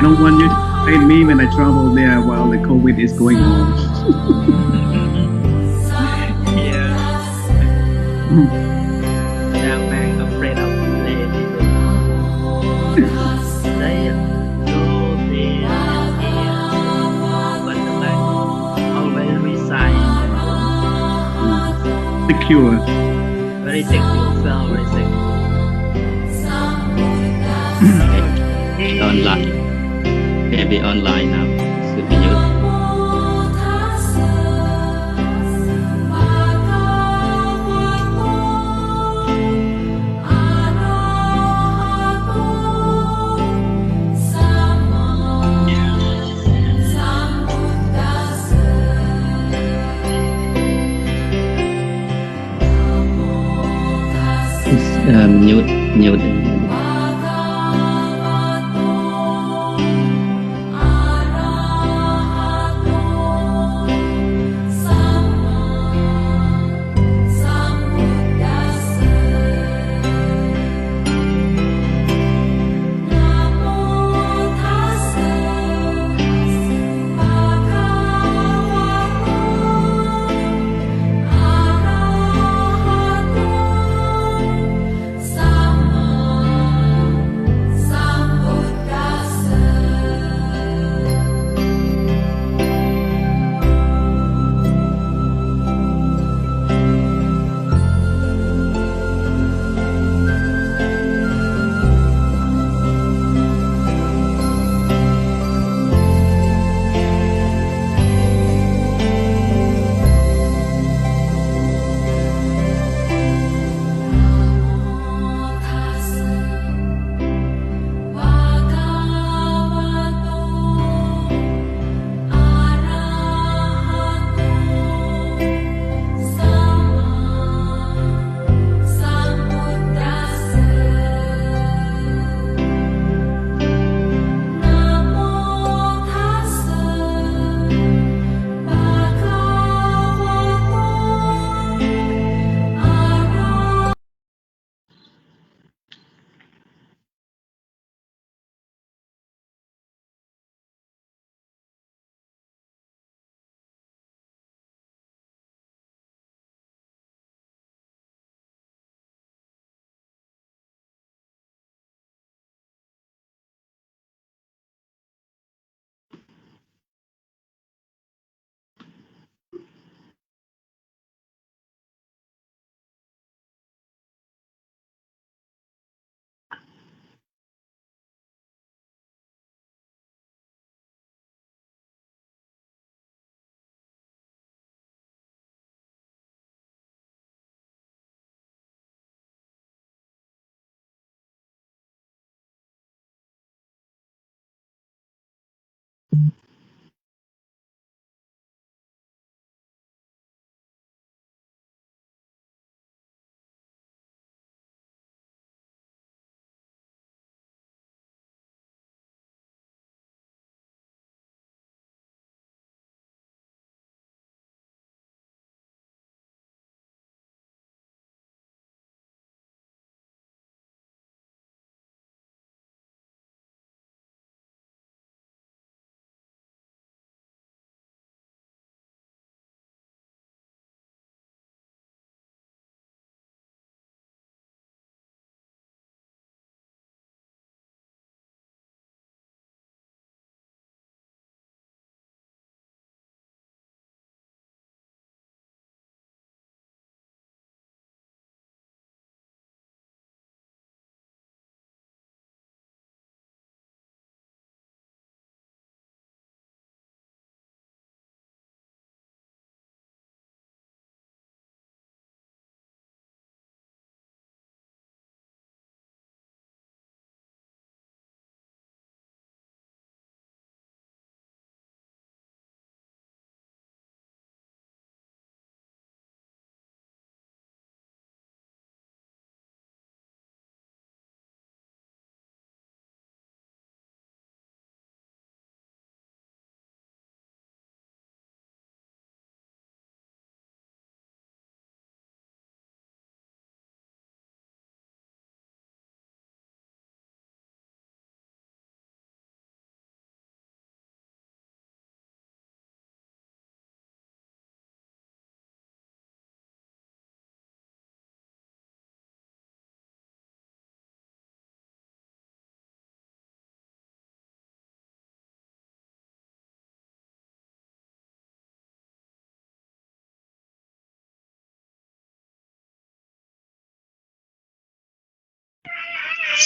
don't want you to find me when I travel there while the COVID is going on. Yeah. Đang mang afraid of play They go there and here, but the man always resign. Secure. Very secure, feel very secure. Online. Maybe online now. Should be used. Mute.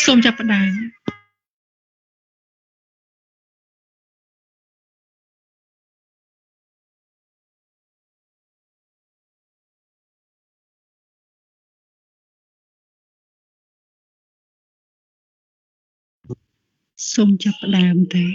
សូមចាប់ផ្ដើមសូមចាប់ផ្ដើមទេ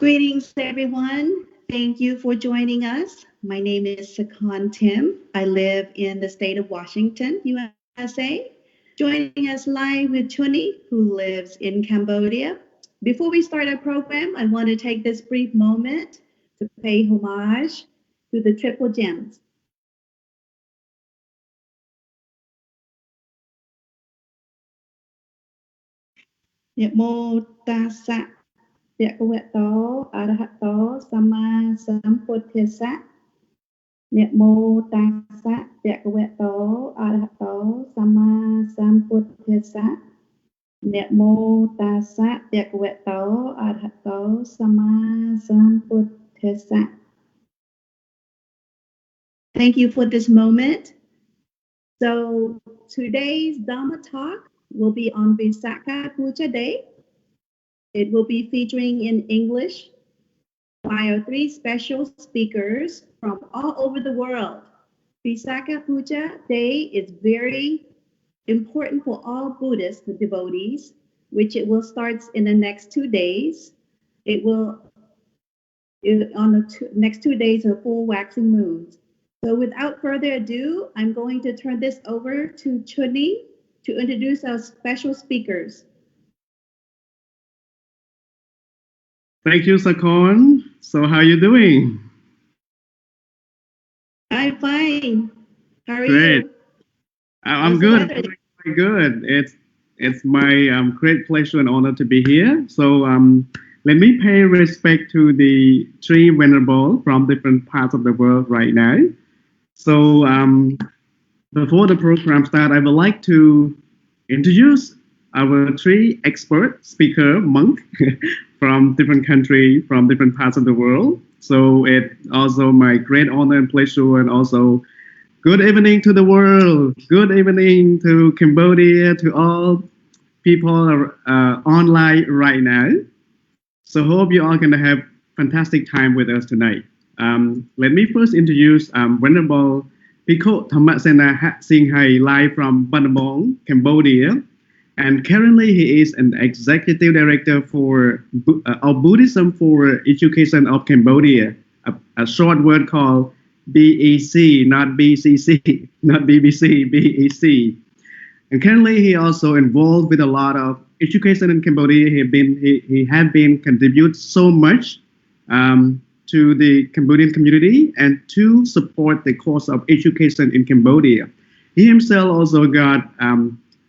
Greetings, everyone. Thank you for joining us. My name is Sakan Tim. I live in the state of Washington, USA. Joining us live with Chuni, who lives in Cambodia. Before we start our program, I want to take this brief moment to pay homage to the triple gems. Namo tassa, bhagavato arahato sama sambuddhassa. Namo tassa, bhagavato arahato sama sambuddhassa. Namo tassa, bhagavato arahato sama sambuddhassa. Thank you for this moment. So today's Dhamma talk will be on Vesak Puja Day. It will be featuring in English by our three special speakers from all over the world. Visakha Puja Day is very important for all Buddhist devotees, which it will start in the next 2 days. On the next 2 days of full waxing moons. So without further ado, I'm going to turn this over to Chuni to introduce our special speakers. Thank you, Sakon. So how are you doing? I'm fine. How are Great. you? I'm How's the good. weather? Very good. It's my great pleasure and honor to be here. So let me pay respect to the three venerable from different parts of the world right now. So before the program start, I would like to introduce our three expert speaker monk from different country, from different parts of the world. So it's also my great honor and pleasure, and also good evening to the world. Good evening to Cambodia, to all people online right now. So hope you all gonna have fantastic time with us tonight. Let me first introduce Venerable Pico Thammasena Singhai live from Banamong, Cambodia. And currently he is an executive director of Buddhism for Education of Cambodia, a short word called BEC, not BCC, not BBC, BEC. And currently he also involved with a lot of education in Cambodia. He had been contribute so much to the Cambodian community and to support the cause of education in Cambodia. He himself also got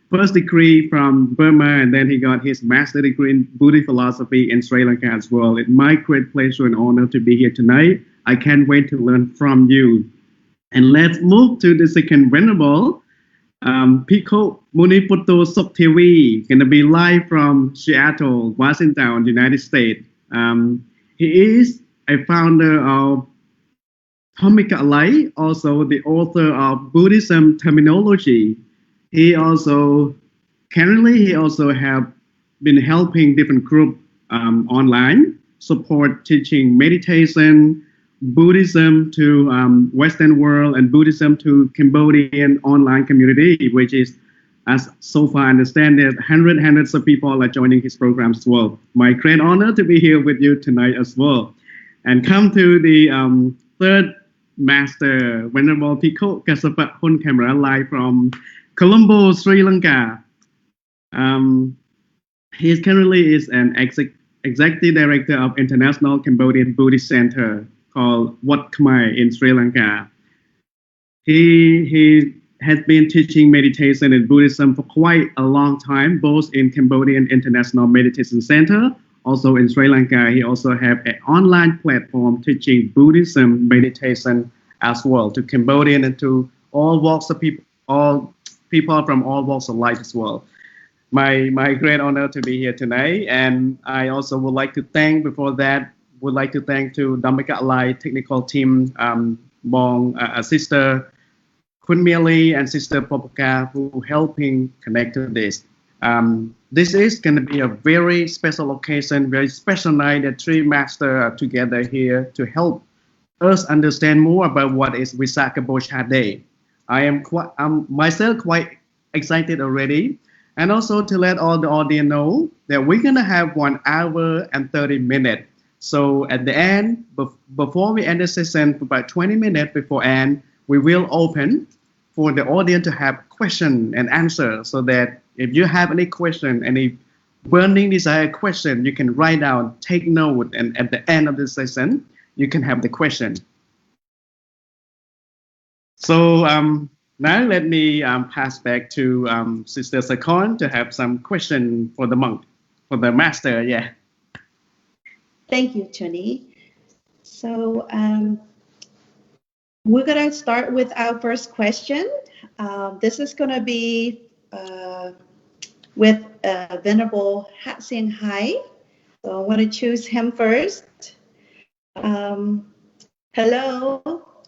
first degree from Burma, and then he got his master degree in Buddhist philosophy in Sri Lanka as well. It's my great pleasure and honor to be here tonight. I can't wait to learn from you. And let's move to the second venerable, Pico Muniputto Soktevi, gonna be live from Seattle, Washington, United States. He is a founder of Dhamma Light, also the author of Buddhism Terminology. He also have been helping different groups online, support teaching meditation, Buddhism to Western world, and Buddhism to Cambodian online community, which is, as so far I understand it, hundreds of people are joining his program as well. My great honor to be here with you tonight as well. And come to the third master, Venerable Pico Kasapat Hun Camera, live from Colombo, Sri Lanka. He currently is an executive director of International Cambodian Buddhist Center called Wat Khmer in Sri Lanka. He has been teaching meditation and Buddhism for quite a long time, both in Cambodian International Meditation Center, also in Sri Lanka. He also have an online platform teaching Buddhism meditation as well to Cambodian and to all walks of people, all people from all walks of life as well. My great honor to be here tonight, and I also would like to thank to Dhamma Light technical team, Bong, Sister Kunmili and Sister Popaka who helping connect to this. This is going to be a very special occasion, very special night that three masters are together here to help us understand more about what is Visakha Bochea Day. I am myself quite excited already, and also to let all the audience know that we're gonna have 1 hour and 30 minutes. So at the end, before we end the session, about 20 minutes before end, we will open for the audience to have question and answer. So that if you have any question, any burning desire question, you can write down, take note, and at the end of the session, you can have the question. So now let me pass back to Sister Sakon to have some question for the monk, for the master. Yeah. Thank you, Chuni. So we're going to start with our first question. This is going to be with Venerable Hat Sing Hai. So I want to choose him first. Hello,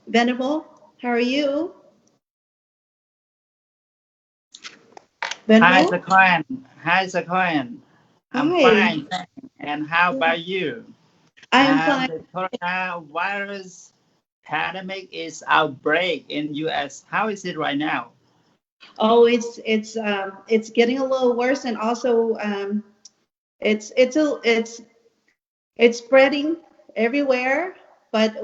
Venerable. How are you? Hi, Venerable? Sakon. Hi, Sakon. I'm Hi. fine. Thanks. And how about you? I'm fine. The coronavirus pandemic is outbreak in U.S. How is it right now? Oh, it's getting a little worse, and also it's spreading everywhere, but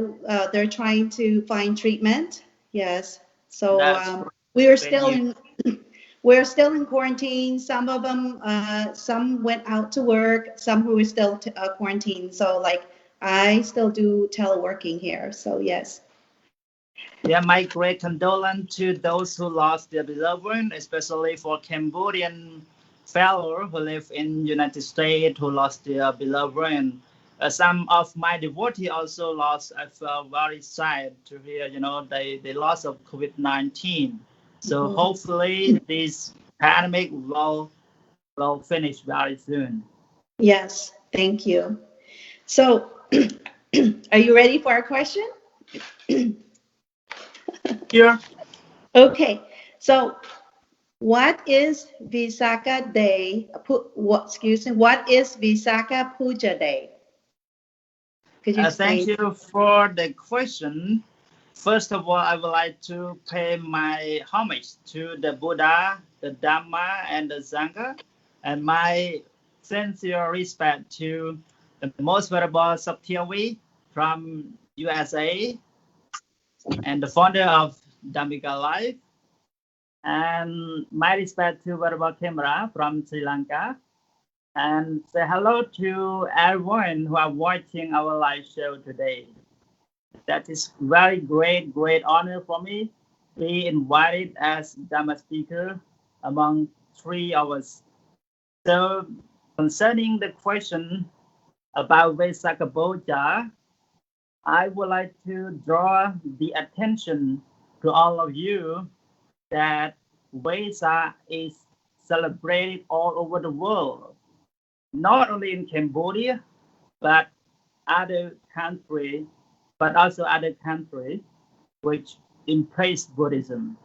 they're trying to find treatment. Yes. So we are still in we're still in quarantine. Some of them, some went out to work. Some who are still quarantined. So like I still do teleworking here. So yes. Yeah, my great condolence to those who lost their beloved one, especially for Cambodian fellow who live in United States who lost their beloved one. Some of my devotees also lost. I felt very sad to hear, they lost of COVID-19. So hopefully this pandemic will finish very soon. Yes, thank you. So, are you ready for our question? Sure. Okay, so what is Visakha Day? What is Visakha Puja Day? Could you explain? Thank you for the question. First of all, I would like to pay my homage to the Buddha, the Dhamma, and the Sangha, and my sincere respect to the most venerable Satyavit from USA and the founder of Dhammika Life, and my respect to Venerable Khemra from Sri Lanka, and say hello to everyone who are watching our live show today. That is very great honor for me to be invited as Dhamma speaker among three of us. So concerning the question about Vesak Bochea, I would like to draw the attention to all of you that Vesak is celebrated all over the world, not only in Cambodia, but also other countries which embrace Buddhism.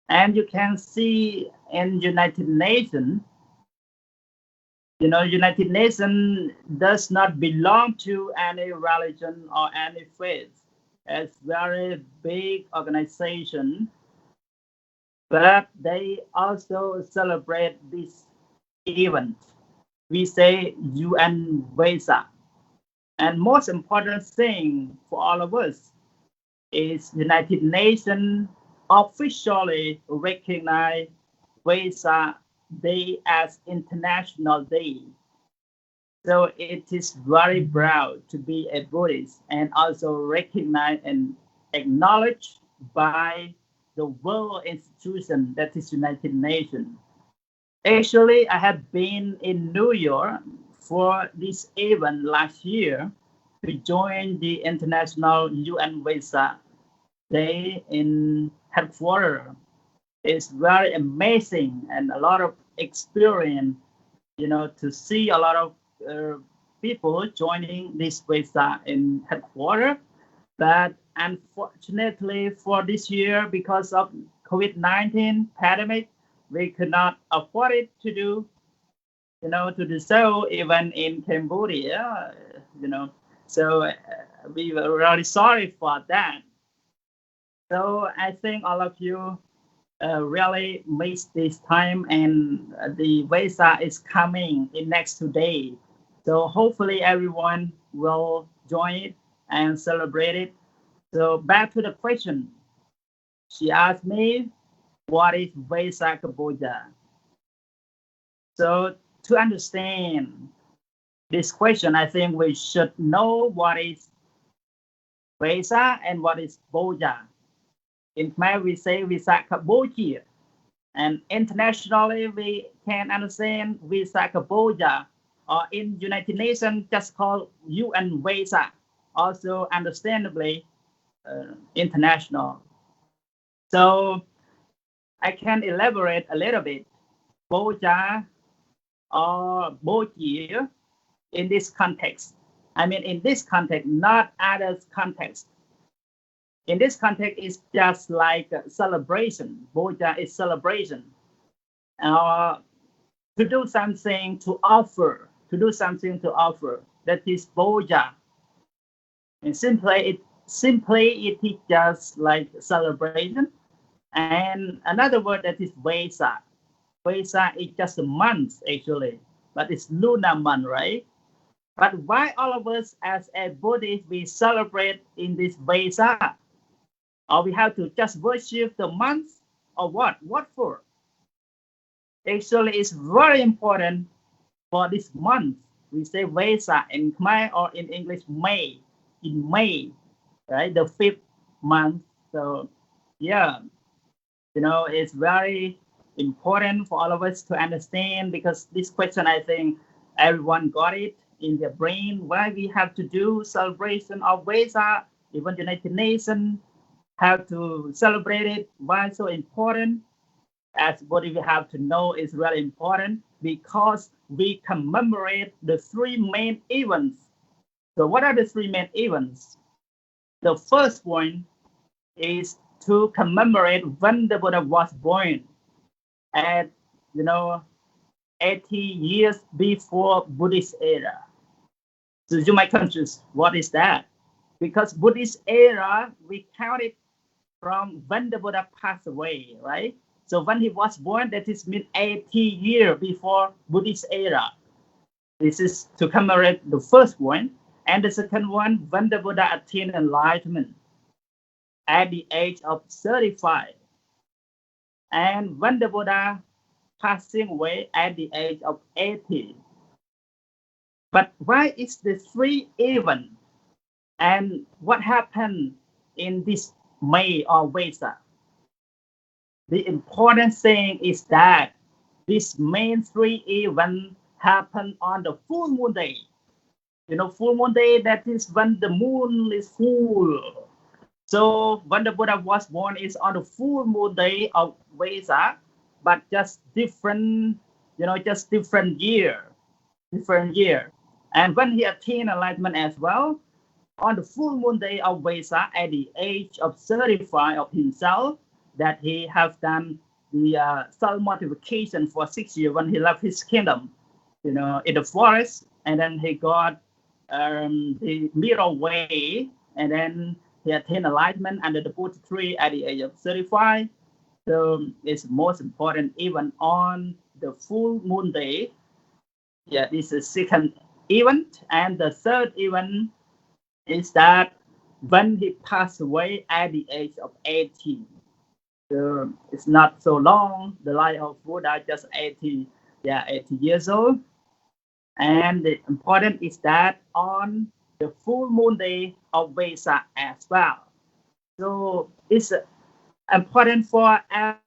And you can see in United Nations, United Nations does not belong to any religion or any faith. It's very big organization, but they also celebrate this event. We say UN Vesak. And most important thing for all of us is United Nations officially recognize Vesak Day as International Day. So it is very proud to be a Buddhist and also recognized and acknowledged by the world institution that is United Nations. Actually, I have been in New York for this event last year to join the International UN Vesak Day in headquarters. It's very amazing and a lot of experience, to see a lot of people joining this Vesak in headquarters. But unfortunately for this year, because of COVID-19 pandemic, we could not afford it to do, to do so even in Cambodia, So we were really sorry for that. So I think all of you really missed this time, and the Vesak is coming in next 2 days. So hopefully everyone will join it and celebrate it. So back to the question. She asked me, what is Vesak Bochea? So to understand this question, I think we should know what is Vesak and what is Bochea. In Khmer, we say Vesak Bochea. And internationally, we can understand Vesak Bochea, or in United Nations, just called UN Vesak, also understandably international. So I can elaborate a little bit. Bochea or Bochea in this context. I mean, in this context, not other context. In this context, it's just like a celebration. Bochea is celebration. To do something to offer. That is Bochea. And simply it is just like celebration. And another word that is Vesak. Vesak is just a month actually, but it's lunar month, right? But why all of us as a Buddhist we celebrate in this Vesak? Or we have to just worship the month, or what? What for? Actually, it's very important for this month. We say Vesak in Khmer, or in English May. In May, right? The 5th month. So yeah, it's very important for all of us to understand, because this question, I think everyone got it in their brain, why we have to do celebration of Vesak. Even United Nations have to celebrate it. Why so important? As what we have to know is really important, because we commemorate the 3 main events. So what are the 3 main events? The first one is to commemorate when the Buddha was born at 80 years before Buddhist era. So you might confuse, what is that? Because Buddhist era, we count it from when the Buddha passed away, right? So when he was born, that is mean 80 years before Buddhist era. This is to commemorate the first one. And the second one, when the Buddha attained enlightenment at the age of 35. And when the Buddha passing away at the age of 80. But why is the 3 event? And what happened in this May or Vesak? The important thing is that this main 3 events happen on the full moon day. Full moon day, that is when the moon is full. So when the Buddha was born is on the full moon day of Vesak, but just different year. And when he attained enlightenment as well, on the full moon day of Vesak, at the age of 35 of himself, that he has done the self-mortification for 6 years when he left his kingdom, in the forest, and then he got the middle way, and then he attained enlightenment under the Buddha tree at the age of 35. So it's most important even on the full moon day. Yeah, this is the second event. And the third event is that when he passed away at the age of 80. So it's not so long. The life of Buddha just 80 years old. And the important is that on the full moon day of Vesak as well. So it's important for every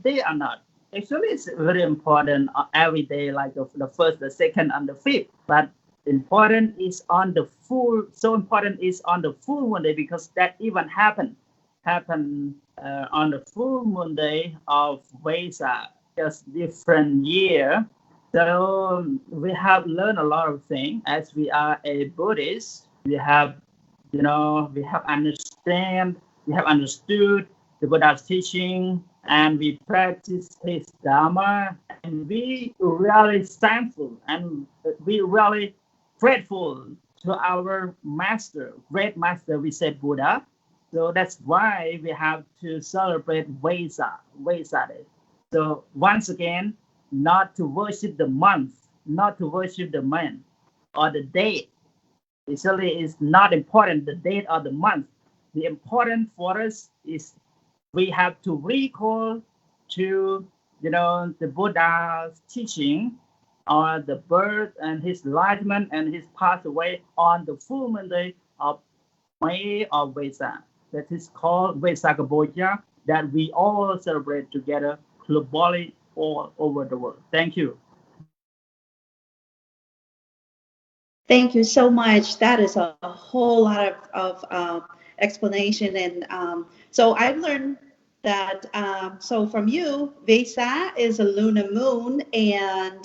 day or not. Actually, it's very important every day, like the first, the second, and the 5th. But important is on the full. So important is on the full moon day, because that even happened on the full moon day of Vesak, just different year. So we have learned a lot of things. As we are a Buddhist, we have, we have understood the Buddha's teaching, and we practice his Dhamma, and we really thankful and we really grateful to our master, great master, we said Buddha. So that's why we have to celebrate Vesak Day. So once again, not to worship the month, not to worship the man or the date. Actually, it's not important the date or the month. The important for us is we have to recall to the Buddha's teaching on the birth and his enlightenment and his pass away on the full moon day of May or Vesak. That is called Vesak Bochea, that we all celebrate together globally all over the world. Thank you. Thank you so much. That is a whole lot of explanation. And so I've learned that, so from you, Vesak is a lunar moon, and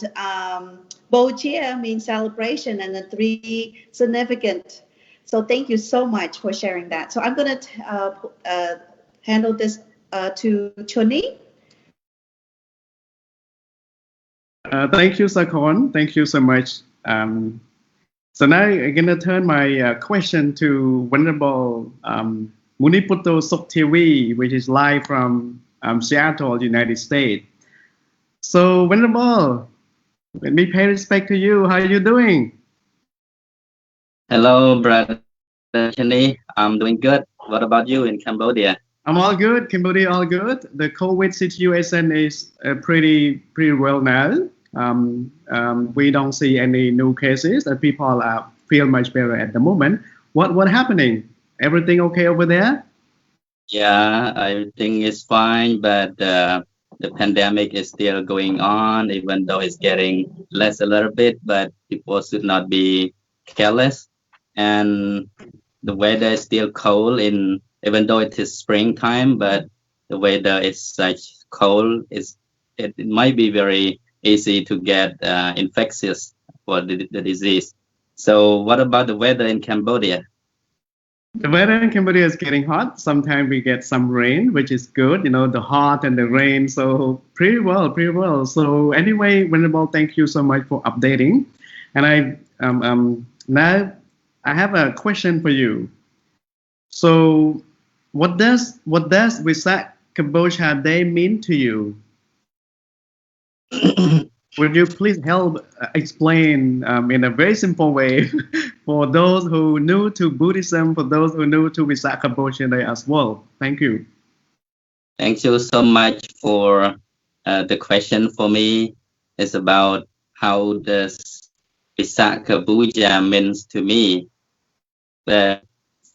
Bochea means celebration, and the three significant. So thank you so much for sharing that. So I'm going to handle this to Choni. Thank you, Sakon. Thank you so much. So now I'm going to turn my question to Venerable Muniputo Sokthevi, which is live from Seattle, United States. So Venerable, let me pay respect to you. How are you doing? Hello, brother Chani. I'm doing good. What about you in Cambodia? I'm all good. Cambodia, all good. The COVID situation is pretty well now. We don't see any new cases, and people feel much better at the moment. What happening? Everything okay over there? Yeah, everything is fine, but the pandemic is still going on, even though it's getting less a little bit, but people should not be careless. And the weather is still cold, even though it is springtime, but the weather is such cold, it might be very easy to get infectious for the disease. So what about the weather in Cambodia? The weather in Cambodia is getting hot. Sometimes we get some rain, which is good, the hot and the rain. So pretty well. So anyway, Venerable, thank you so much for updating. And now I have a question for you. So what does Vesak Bochea Day mean to you? Would you please help explain in a very simple way for those who new to Buddhism, for those who new to Vesak Bochea Day as well? Thank you. Thank you so much for the question. For me, it's about how does Vesak Bochea means to me. But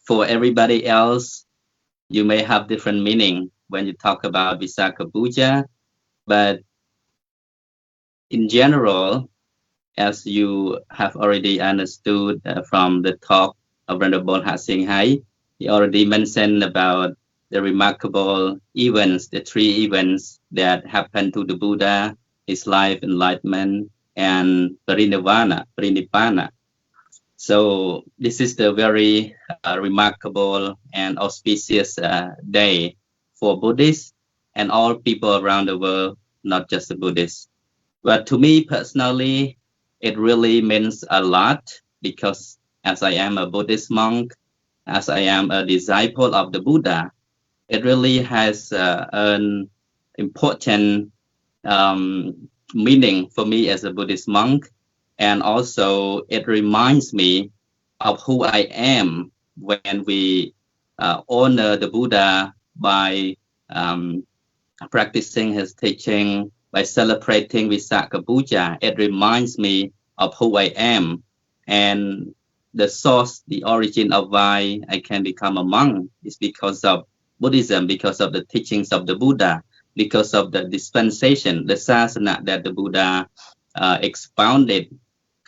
for everybody else, you may have different meaning when you talk about Vesak Bochea, but in general, as you have already understood from the talk of Venerable Hatsing Hai, he already mentioned about the remarkable events, the three events that happened to the Buddha, his life, enlightenment, and Parinibbana. So this is the very remarkable and auspicious day for Buddhists and all people around the world, not just the Buddhists. But to me personally, it really means a lot because as I am a Buddhist monk, as I am a disciple of the Buddha, it really has an important meaning for me as a Buddhist monk. And also it reminds me of who I am when we honor the Buddha by practicing his teaching, by celebrating Vesak Bochea. It reminds me of who I am and the source, the origin of why I can become a monk is because of Buddhism, because of the teachings of the Buddha, because of the dispensation, the sasana that the Buddha expounded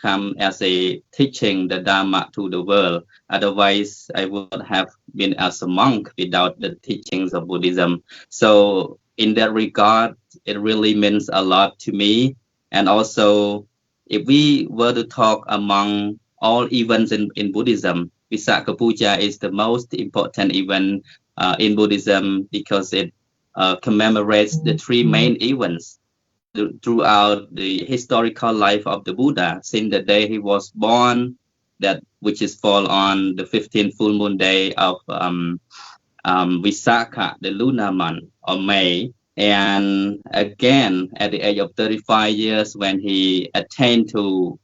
come as a teaching the Dhamma to the world. Otherwise, I would have been as a monk without the teachings of Buddhism. So in that regard, it really means a lot to me. And also, if we were to talk among all events in Buddhism, Vesak Puja is the most important event in Buddhism because it commemorates the three main events throughout the historical life of the Buddha since the day he was born, that which is fall on the 15th full moon day of Visakha, the lunar month of May, and again at the age of 35 years when he attained to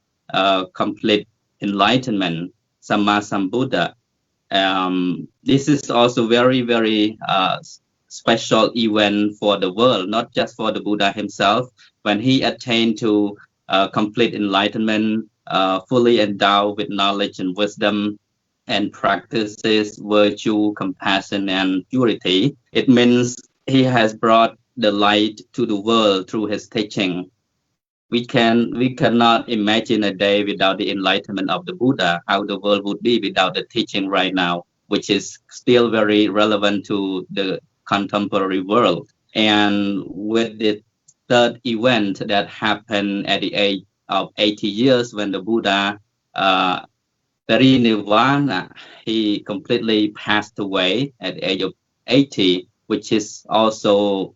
complete enlightenment, Samma Sambuddha. This is also very special event for the world, not just for the Buddha himself. When he attained to complete enlightenment, fully endowed with knowledge and wisdom, and practices virtue, compassion, and purity, it means he has brought the light to the world through his teaching. We cannot imagine a day without the enlightenment of the Buddha, how the world would be without the teaching right now, which is still very relevant to the contemporary world. And with the third event that happened at the age of 80 years when the Buddha Parinirvana, he completely passed away at the age of 80, which is also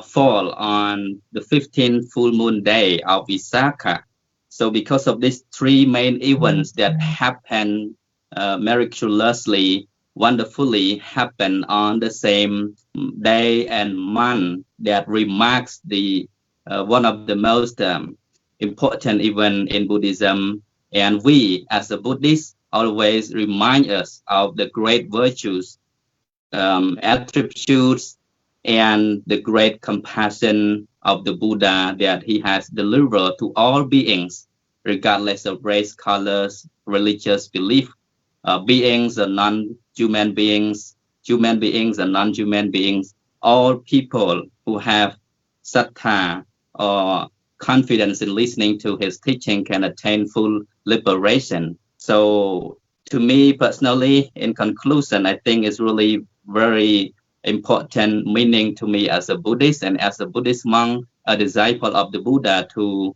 fall on the 15th full moon day of Visakha. So because of these three main events that happen miraculously, wonderfully happen on the same day and month, that remarks the one of the most important event in Buddhism. And we, as a Buddhist, always remind us of the great virtues, attributes, and the great compassion of the Buddha that he has delivered to all beings, regardless of race, colors, religious belief, beings or non-human beings, human beings and non-human beings, all people who have sattha or confidence in listening to his teaching can attain full liberation. So to me personally, in conclusion, I think it's really very important meaning to me as a Buddhist and as a Buddhist monk, a disciple of the Buddha, to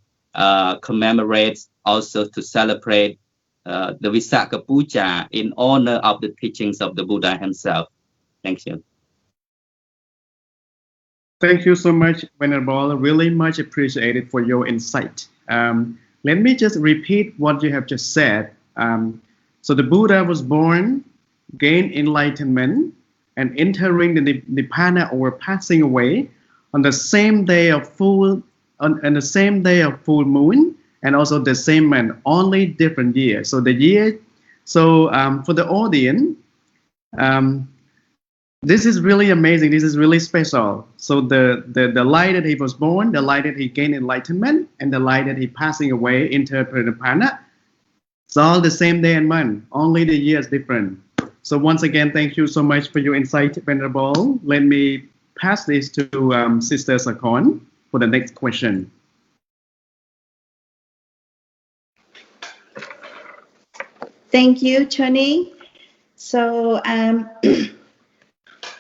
commemorate, also to celebrate the Visakha Puja in honor of the teachings of the Buddha himself. Thank you. Thank you so much, Venerable. Really much appreciated for your insight. Let me just repeat what you have just said. So the Buddha was born, gained enlightenment, and entering the Nibbana or passing away on the same day of full moon, and also the same month, only different year. So the year. So for the audience, this is really amazing. This is really special. So the light that he was born, the light that he gained enlightenment, and the light that he passing away into Nibbana, it's all the same day and month. Only the year is different. So once again, thank you so much for your insight, Venerable. Let me pass this to Sister Sakon for the next question. Thank you, Chani. So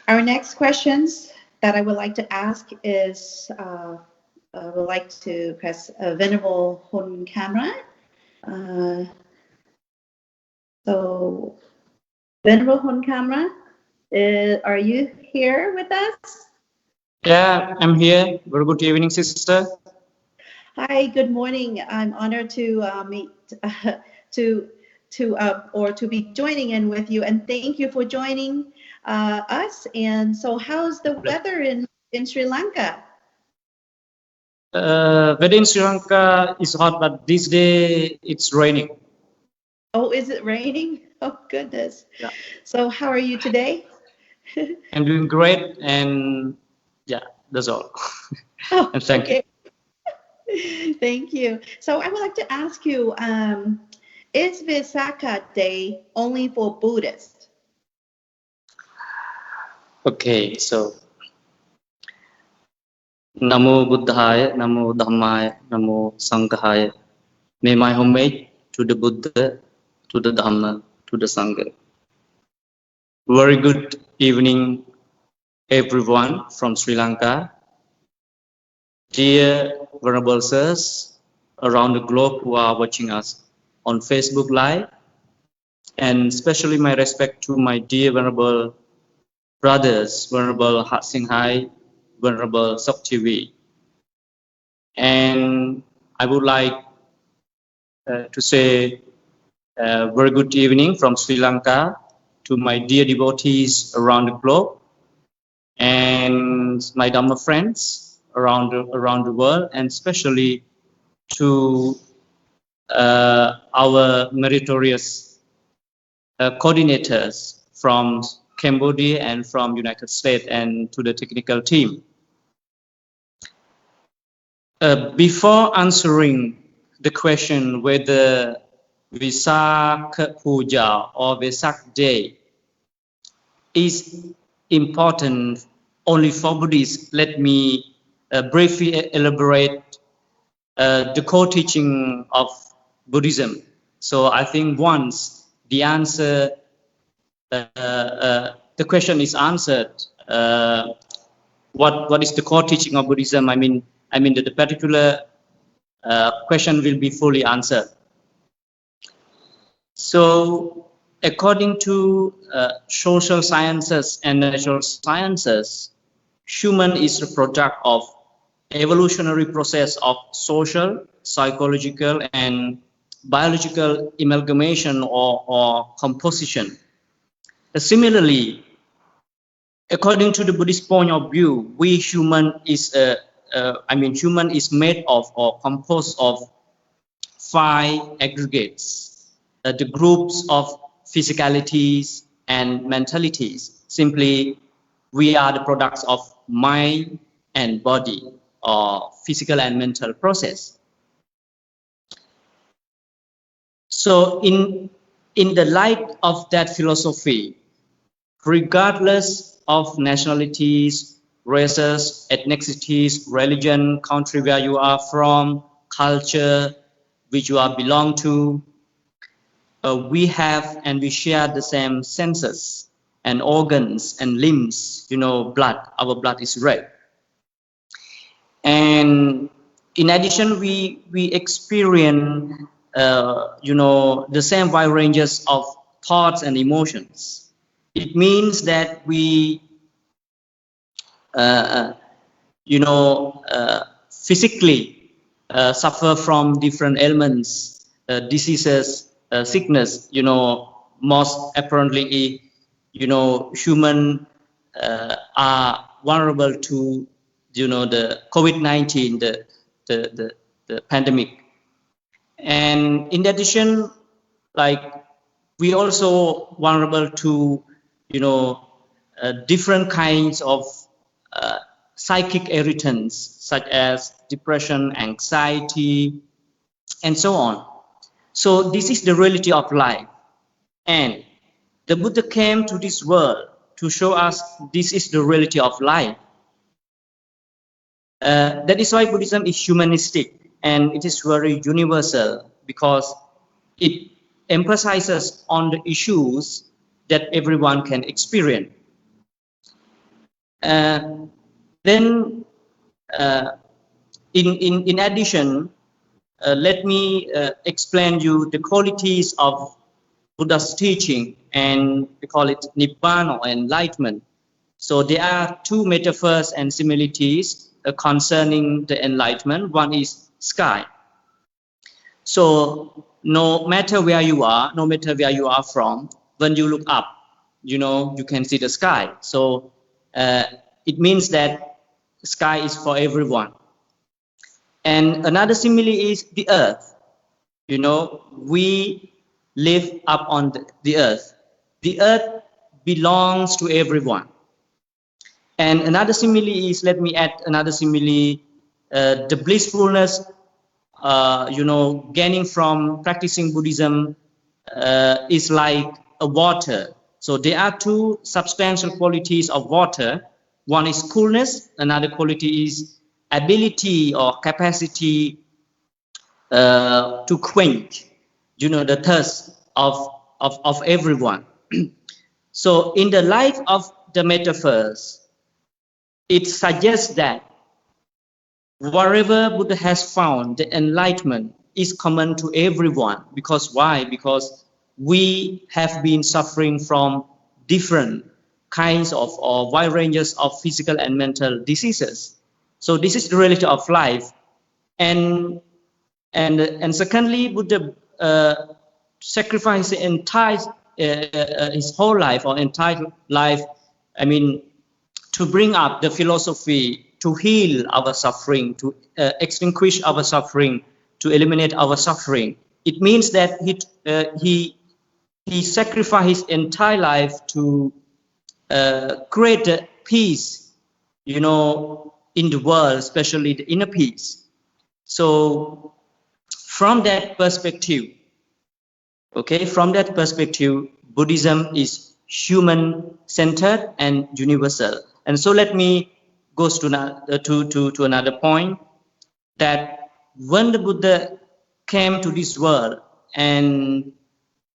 our next questions that I would like to ask is, I would like to press a Venerable Hon camera. So Venerable Hon camera, are you here with us? Yeah, I'm here. Very good evening, sister. Hi, good morning. I'm honored to meet, to be joining in with you, and thank you for joining us. And so, how's the weather in Sri Lanka? Weather in Sri Lanka is hot, but this day it's raining. Oh, is it raining? Oh, goodness. Yeah. So, how are you today? I'm doing great, and yeah, that's all. Oh, and thank you. Thank you. So, I would like to ask you, is Visakha Day only for Buddhists? Okay, so Namo Buddhaya, Namo Dhammaya, Namo Sanghaya. May my homage to the Buddha, to the Dhamma, to the Sangha. Very good evening, everyone from Sri Lanka. Dear Venerable Sirs around the globe who are watching us on Facebook Live, and especially my respect to my dear Venerable brothers, Venerable Hat Sing Hai, Venerable Sok TV. And I would like to say a very good evening from Sri Lanka to my dear devotees around the globe and my Dhamma friends around the world, and especially to our meritorious coordinators from Cambodia and from United States, and to the technical team. Before answering the question whether Vesak Puja or Vesak Day is important only for Buddhists, let me briefly elaborate the core teaching of Buddhism. So I think once the answer, the question is answered, what is the core teaching of Buddhism? I mean that the particular question will be fully answered. So according to social sciences and natural sciences, human is a product of evolutionary process of social, psychological, and biological amalgamation or composition. Similarly, according to the Buddhist point of view, human is made of or composed of 5 aggregates. The groups of physicalities and mentalities. Simply, we are the products of mind and body, or physical and mental process. So in the light of that philosophy, regardless of nationalities, races, ethnicities, religion, country where you are from, culture which you are belong to, we have and we share the same senses and organs and limbs. Blood, our blood is red. And in addition, we experience the same wide ranges of thoughts and emotions. It means that we physically suffer from different ailments, diseases, sickness. Most apparently, human are vulnerable to the COVID-19, the pandemic. And in addition, like, we also vulnerable to different kinds of psychic irritants, such as depression, anxiety, and so on. So this is the reality of life, and the Buddha came to this world to show us this is the reality of life. That is why Buddhism is humanistic, and it is very universal, because it emphasizes on the issues that everyone can experience. Then, in addition, let me explain you the qualities of Buddha's teaching, and we call it Nibbana or enlightenment. So there are 2 metaphors and similitudes concerning the enlightenment. One is sky. So no matter where you are, no matter where you are from, when you look up, you can see the sky. So it means that the sky is for everyone. And another simile is the earth. We live up on the earth. The earth belongs to everyone. And another simile is, let me add another simile, the blissfulness, gaining from practicing Buddhism is like a water. So there are 2 substantial qualities of water. One is coolness, another quality is ability or capacity to quench, the thirst of everyone. So in the light of the metaphors, it suggests that wherever Buddha has found, the enlightenment is common to everyone. Because why? Because we have been suffering from different kinds of or wide ranges of physical and mental diseases. So this is the reality of life. And secondly, Buddha sacrificed the entire his whole life or entire life, I mean, to bring up the philosophy to heal our suffering, to extinguish our suffering, to eliminate our suffering. It means that he sacrificed his entire life to create the peace, you know, in the world, especially the inner peace. So from that perspective, Buddhism is human-centered and universal. And so let me go to another point, that when the Buddha came to this world and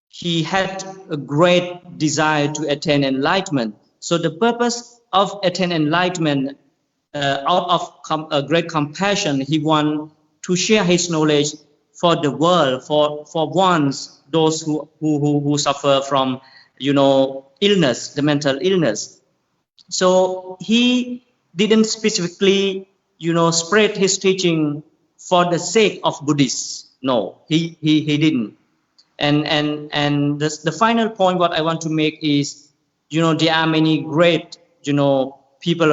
he had a great desire to attain enlightenment. So the purpose of attain enlightenment, out of a great compassion, he wanted to share his knowledge for the world, for once those who suffer from, you know, illness, the mental illness. So he didn't specifically, you know, spread his teaching for the sake of Buddhists. No, he didn't. And the final point what I want to make is, you know, there are many great, you know, people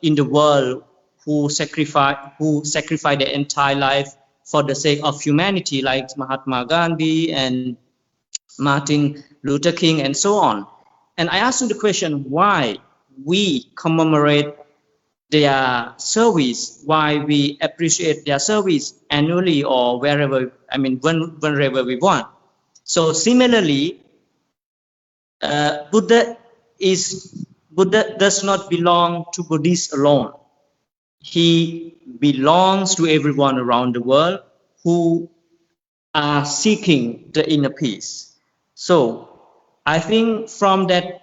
in the world who sacrifice their entire life for the sake of humanity, like Mahatma Gandhi and Martin Luther King and so on. And I asked him the question, why we commemorate their service, why we appreciate their service annually or wherever, I mean, whenever we want. So similarly, Buddha does not belong to Buddhists alone. He belongs to everyone around the world who are seeking the inner peace. So I think from that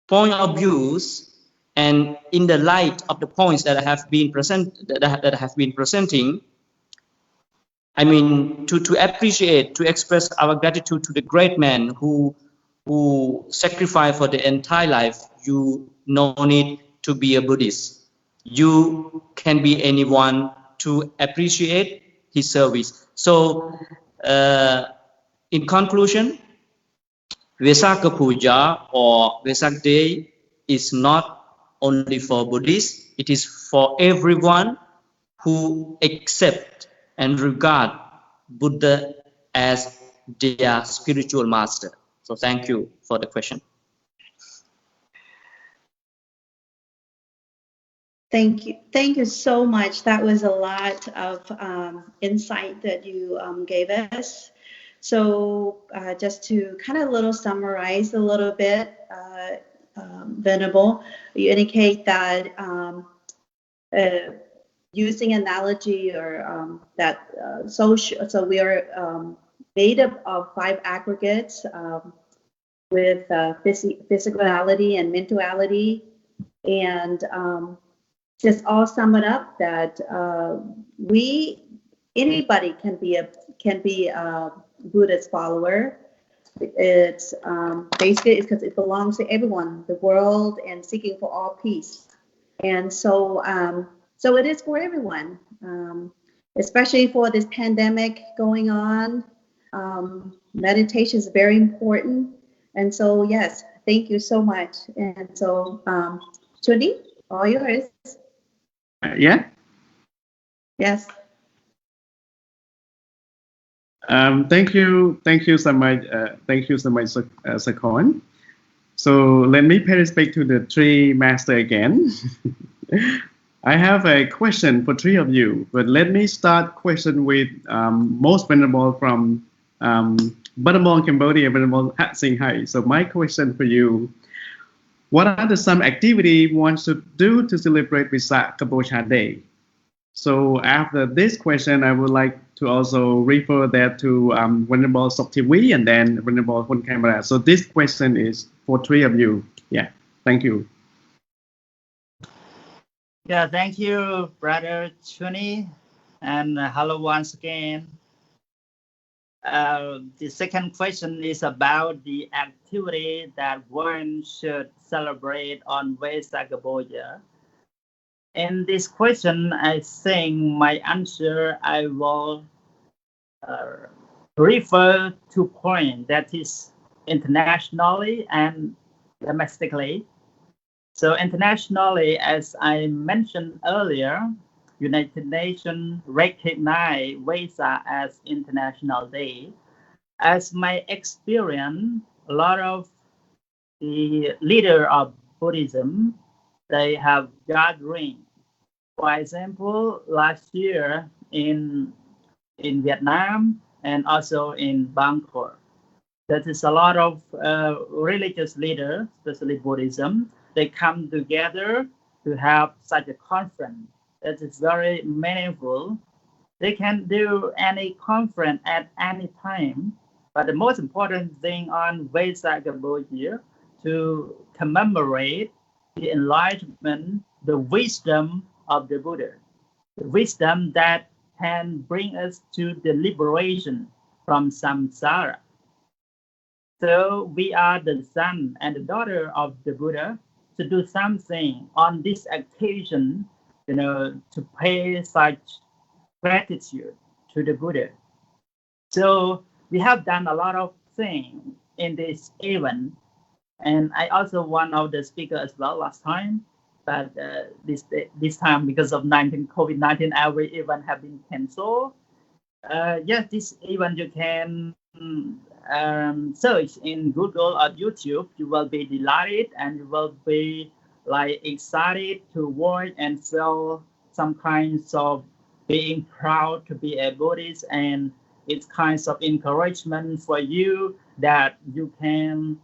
point of view, and in the light of the points that I have been presenting, I mean, to appreciate, to express our gratitude to the great man who sacrificed for the entire life. You no need to be a Buddhist. You can be anyone to appreciate his service. So, in conclusion, Vesak Puja or Vesak Day is not only for Buddhists, it is for everyone who accept and regard Buddha as their spiritual master. So thank you for the question. Thank you. Thank you so much. That was a lot of insight that you gave us. So just to kind of summarize a little bit, Venerable, you indicate that using analogy or that social, so we are made up of 5 aggregates with physicality and mentality, and just all sum it up that anybody can be a Buddhist follower. It's basically because it belongs to everyone, the world, and seeking for all peace. And so so it is for everyone, especially for this pandemic going on. Meditation is very important. And so, yes, thank you so much. And so, Chudi, all yours. Yeah. Yes. Thank you so much. Thank you so much, Sakon. So let me pay respect to the 3 master again. I have a question for 3 of you, but let me start question with most venerable from Butterball, Cambodia, Venerable Hat Sing Hai. So my question for you: what are some activity one should do to celebrate Vesak Bochea Day? So after this question, I would like to also refer that to Venerable Soktiwi and then Venerable Hun Camera. So this question is for 3 of you. Yeah, thank you. Yeah, thank you, Brother Chuni, and hello once again. The second question is about the activity that one should celebrate on Vesak Bochea. In this question, I think my answer I will refer to point that is internationally and domestically. So internationally, as I mentioned earlier, United Nations recognize Vesak as International Day. As my experience, a lot of the leader of Buddhism, they have gathering. For example, last year in Vietnam and also in Bangkok, there is a lot of religious leaders, especially Buddhism. They come together to have such a conference. That is very meaningful. They can do any conference at any time, but the most important thing on Vesak Bochea to commemorate the enlightenment, the wisdom of the Buddha, the wisdom that can bring us to the liberation from samsara. So we are the son and the daughter of the Buddha to do something on this occasion, to pay such gratitude to the Buddha. So we have done a lot of things in this event, and I also one of the speakers as well last time. But this time because of COVID-19, every event have been canceled. Yes, this event you can search in Google or YouTube. You will be delighted and you will be like excited to watch and feel some kinds of being proud to be a Buddhist, and it's kinds of encouragement for you that you can,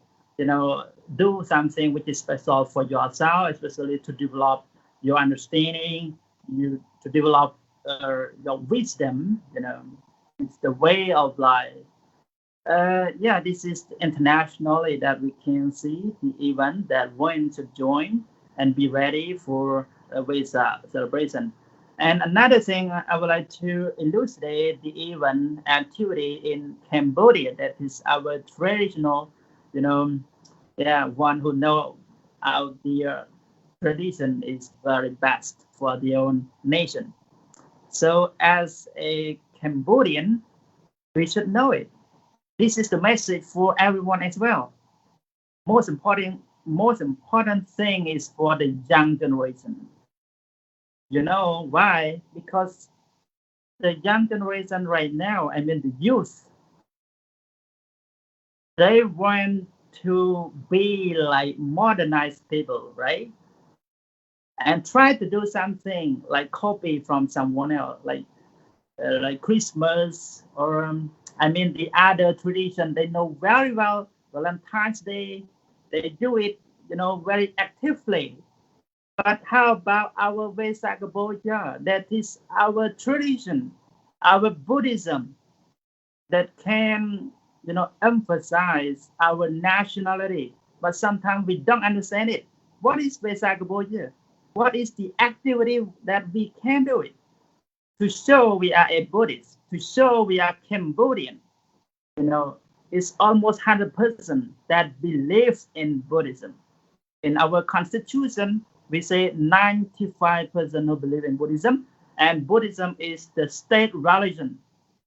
do something which is special for yourself, especially to develop your understanding, to develop your wisdom. It's the way of life. This is internationally that we can see the event that want to join and be ready for Vesak celebration. And another thing I would like to elucidate the event activity in Cambodia. That is our traditional, one who know how their tradition is very best for their own nation. So as a Cambodian, we should know it. This is the message for everyone as well. Most important thing is for the young generation. You know why? Because the young generation right now, the youth, they want to be like modernized people, right? And try to do something like copy from someone else, like Christmas or the other tradition. They know very well. Valentine's Day, they do it, very actively. But how about our Vesak Bochea? That is our tradition, our Buddhism that can, emphasize our nationality. But sometimes we don't understand it. What is Vesak Bochea? What is the activity that we can do it? To show we are a Buddhist, to show we are Cambodian. It's almost 100% that believes in Buddhism. In our constitution, we say 95% who believe in Buddhism, and Buddhism is the state religion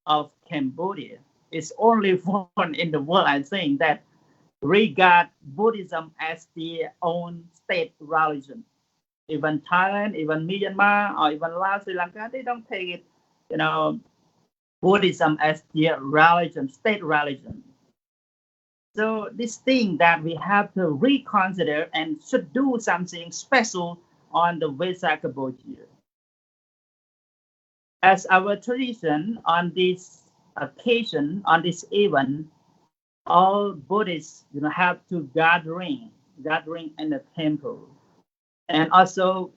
of Cambodia. It's only one in the world, I think, that regard Buddhism as their own state religion. Even Thailand, even Myanmar, or even Laos, Sri Lanka, they don't take it, Buddhism as their religion, state religion. So this thing that we have to reconsider and should do something special on the Vesak Bochea. As our tradition on this occasion, on this event, all Buddhists, have to gathering in the temple. And also,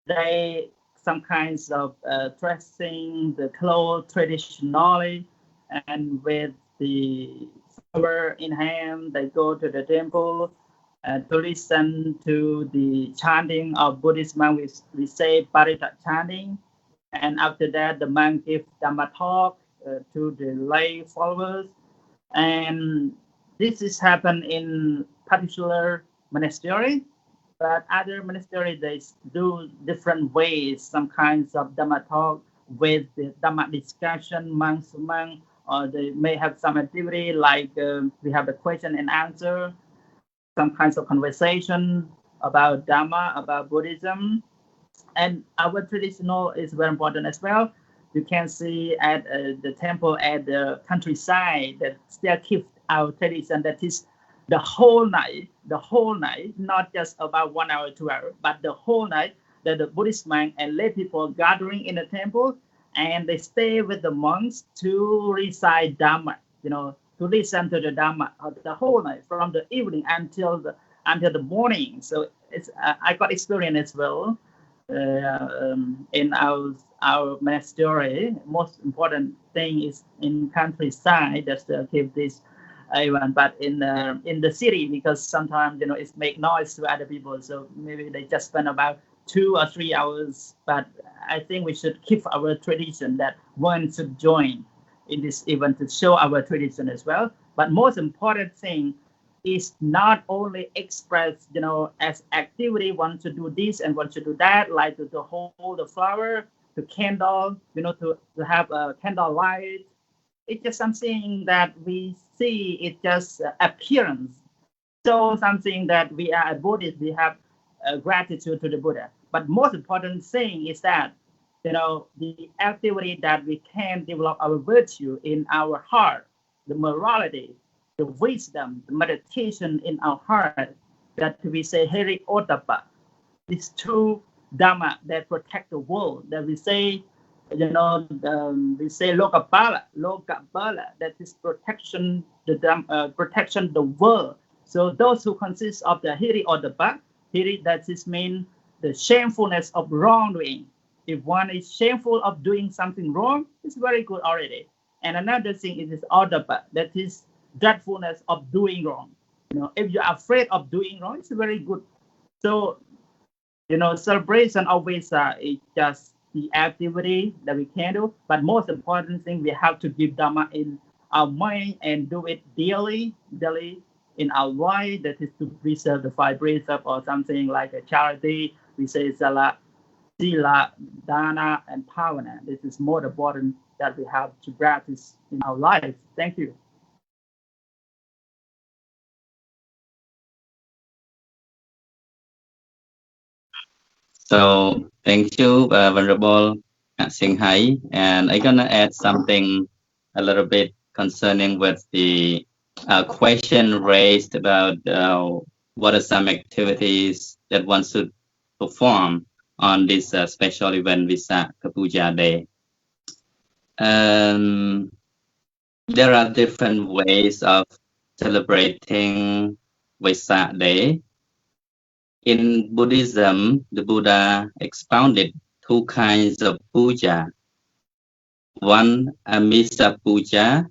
they some kinds of dressing the clothes traditionally, and with the flower in hand, they go to the temple to listen to the chanting of Buddhist monks. We say Parita chanting, and after that, the monk give Dhamma talk to the lay followers. And this is happen in particular monastery, but other monastery they do different ways, some kinds of Dhamma talk with the Dhamma discussion month to month, or they may have some activity like we have the question and answer, some kinds of conversation about Dhamma, about Buddhism. And our traditional is very important as well. You can see at the temple at the countryside that still keep our tradition, that is the whole night, not just about 1 hour, 2 hours, but the whole night that the Buddhist monk and lay people gathering in the temple, and they stay with the monks to recite Dhamma, to listen to the Dhamma the whole night from the evening until the morning. So it's I got experience as well in our monastery. Most important thing is in countryside that keep this event, but in the city, because sometimes it make noise to other people, so maybe they just spend about 2 or 3 hours. But I think we should keep our tradition that one should join in this event to show our tradition as well. But most important thing is not only express, as activity, want to do this and want to do that, like to hold the flower, to candle, to have a candle light. It's just something that we see, it just appearance. So something that we are a Buddhist, we have gratitude to the Buddha. But most important thing is that, the activity that we can develop our virtue in our heart, the morality, the wisdom, the meditation in our heart, that we say Heri Ottappa, these two Dhamma that protect the world, that we say, we say Lokapala, that is protection, protection the world. So those who consist of the Hiri Ottappa, Hiri, that is mean the shamefulness of wrongdoing. If one is shameful of doing something wrong, it's very good already. And another thing is Ottappa, that is dreadfulness of doing wrong. If you're afraid of doing wrong, it's very good. So, celebration of Vesak is just the activity that we can do. But most important thing, we have to give Dhamma in our mind and do it daily in our life. That is to preserve the 5 precepts, or something like a charity. We say Sala, Sila, Dana, and Pavana. This is more important that we have to practice in our life. Thank you. So thank you, Venerable Singhai. And I'm gonna add something a little bit concerning with the question raised about what are some activities that one should perform on this special event, Vesak Puja Day. There are different ways of celebrating Vesak Day. In Buddhism, the Buddha expounded 2 kinds of puja. One, Amisa puja,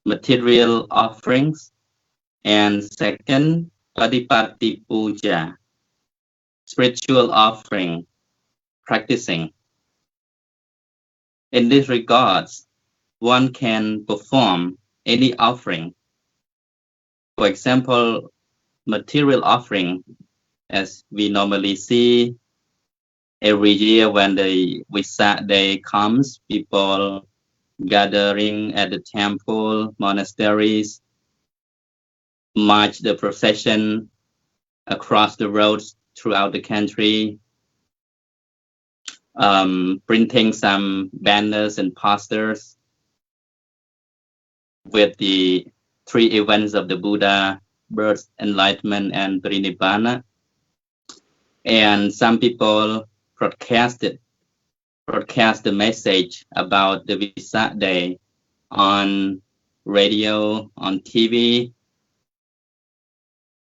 material offerings, and second, Padipati puja, spiritual offering, practicing. In this regards, one can perform any offering. For example, material offering, as we normally see every year when the Vesak Day comes, people gathering at the temple, monasteries, march the procession across the roads throughout the country, printing some banners and posters with the 3 events of the Buddha: birth, enlightenment, and parinibbana. And some people broadcast the message about the Vesak Day on radio, on TV,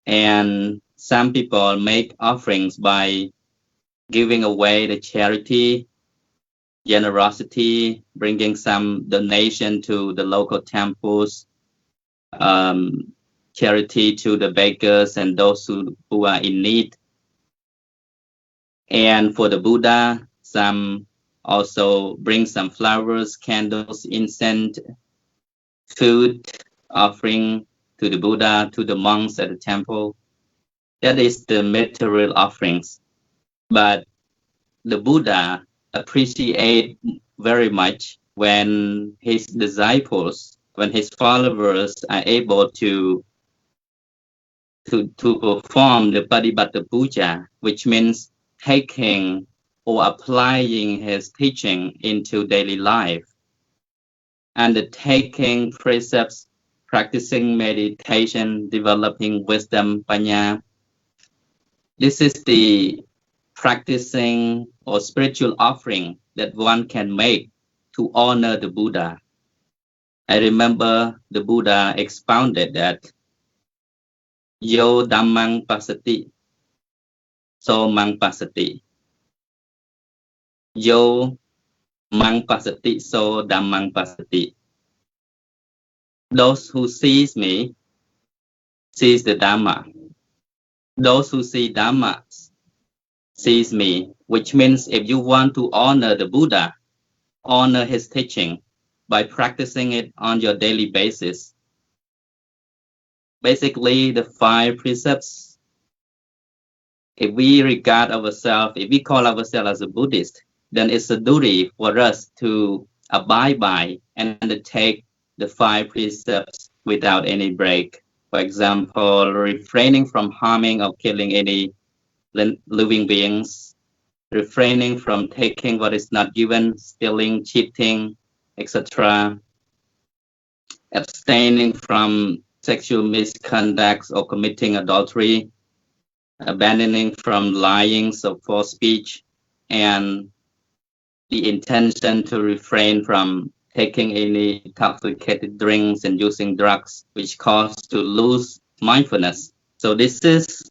and some people make offerings by giving away the charity, generosity, bringing some donation to the local temples, charity to the beggars and those who are in need. And for the Buddha, some also bring some flowers, candles, incense, food, offering to the Buddha, to the monks at the temple. That is the material offerings. But the Buddha appreciate very much when his disciples, when his followers are able to perform the Padibatta Puja, which means taking or applying his teaching into daily life, and the taking precepts, practicing meditation, developing wisdom, panya. This is the practicing or spiritual offering that one can make to honor the Buddha. I remember the Buddha expounded that Yo Dhammang Pasati, So Mang Pasati. Yo Mang Pasati, So Dhammang Pasati. Those who sees me sees the Dhamma. Those who see Dhamma sees me, which means if you want to honor the Buddha, honor his teaching by practicing it on your daily basis. Basically, the 5 precepts, if we regard ourselves, if we call ourselves as a Buddhist, then it's a duty for us to abide by and take the 5 precepts without any break. For example, refraining from harming or killing any living beings, refraining from taking what is not given, stealing, cheating, etc., abstaining from sexual misconduct or committing adultery, abandoning from lying or false speech, and the intention to refrain from taking any intoxicated drinks and using drugs, which cause to lose mindfulness. So this is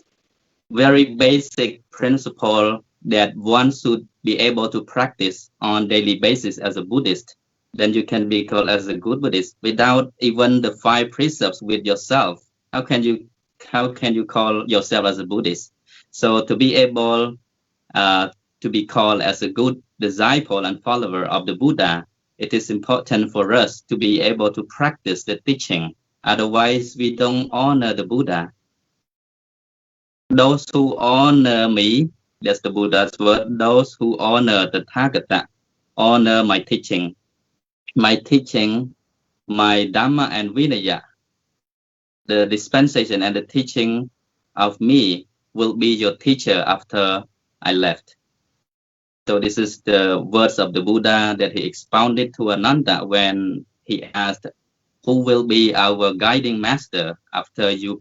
very basic principle that one should be able to practice on daily basis as a Buddhist. Then you can be called as a good Buddhist without even the 5 precepts with yourself. How can you call yourself as a Buddhist? So to be able to be called as a good disciple and follower of the Buddha, it is important for us to be able to practice the teaching. Otherwise, we don't honor the Buddha. Those who honor me, that's the Buddha's word, those who honor the Tathagata, honor my teaching. My teaching, my Dhamma and Vinaya, the dispensation and the teaching of me will be your teacher after I left. So this is the words of the Buddha that he expounded to Ananda when he asked, who will be our guiding master after you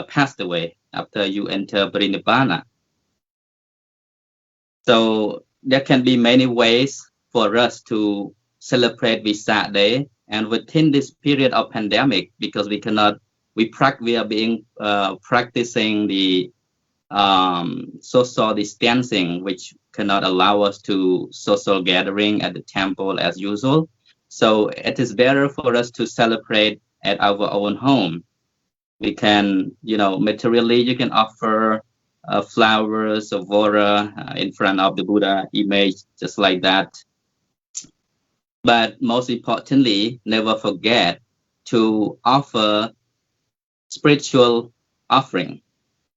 passed away, after you enter Parinibbana? So there can be many ways for us to celebrate Vesak Day, and within this period of pandemic, because we are being practicing the social distancing, which cannot allow us to social gathering at the temple as usual. So it is better for us to celebrate at our own home. We can, materially, you can offer flowers or water in front of the Buddha image, just like that. But most importantly, never forget to offer spiritual offering,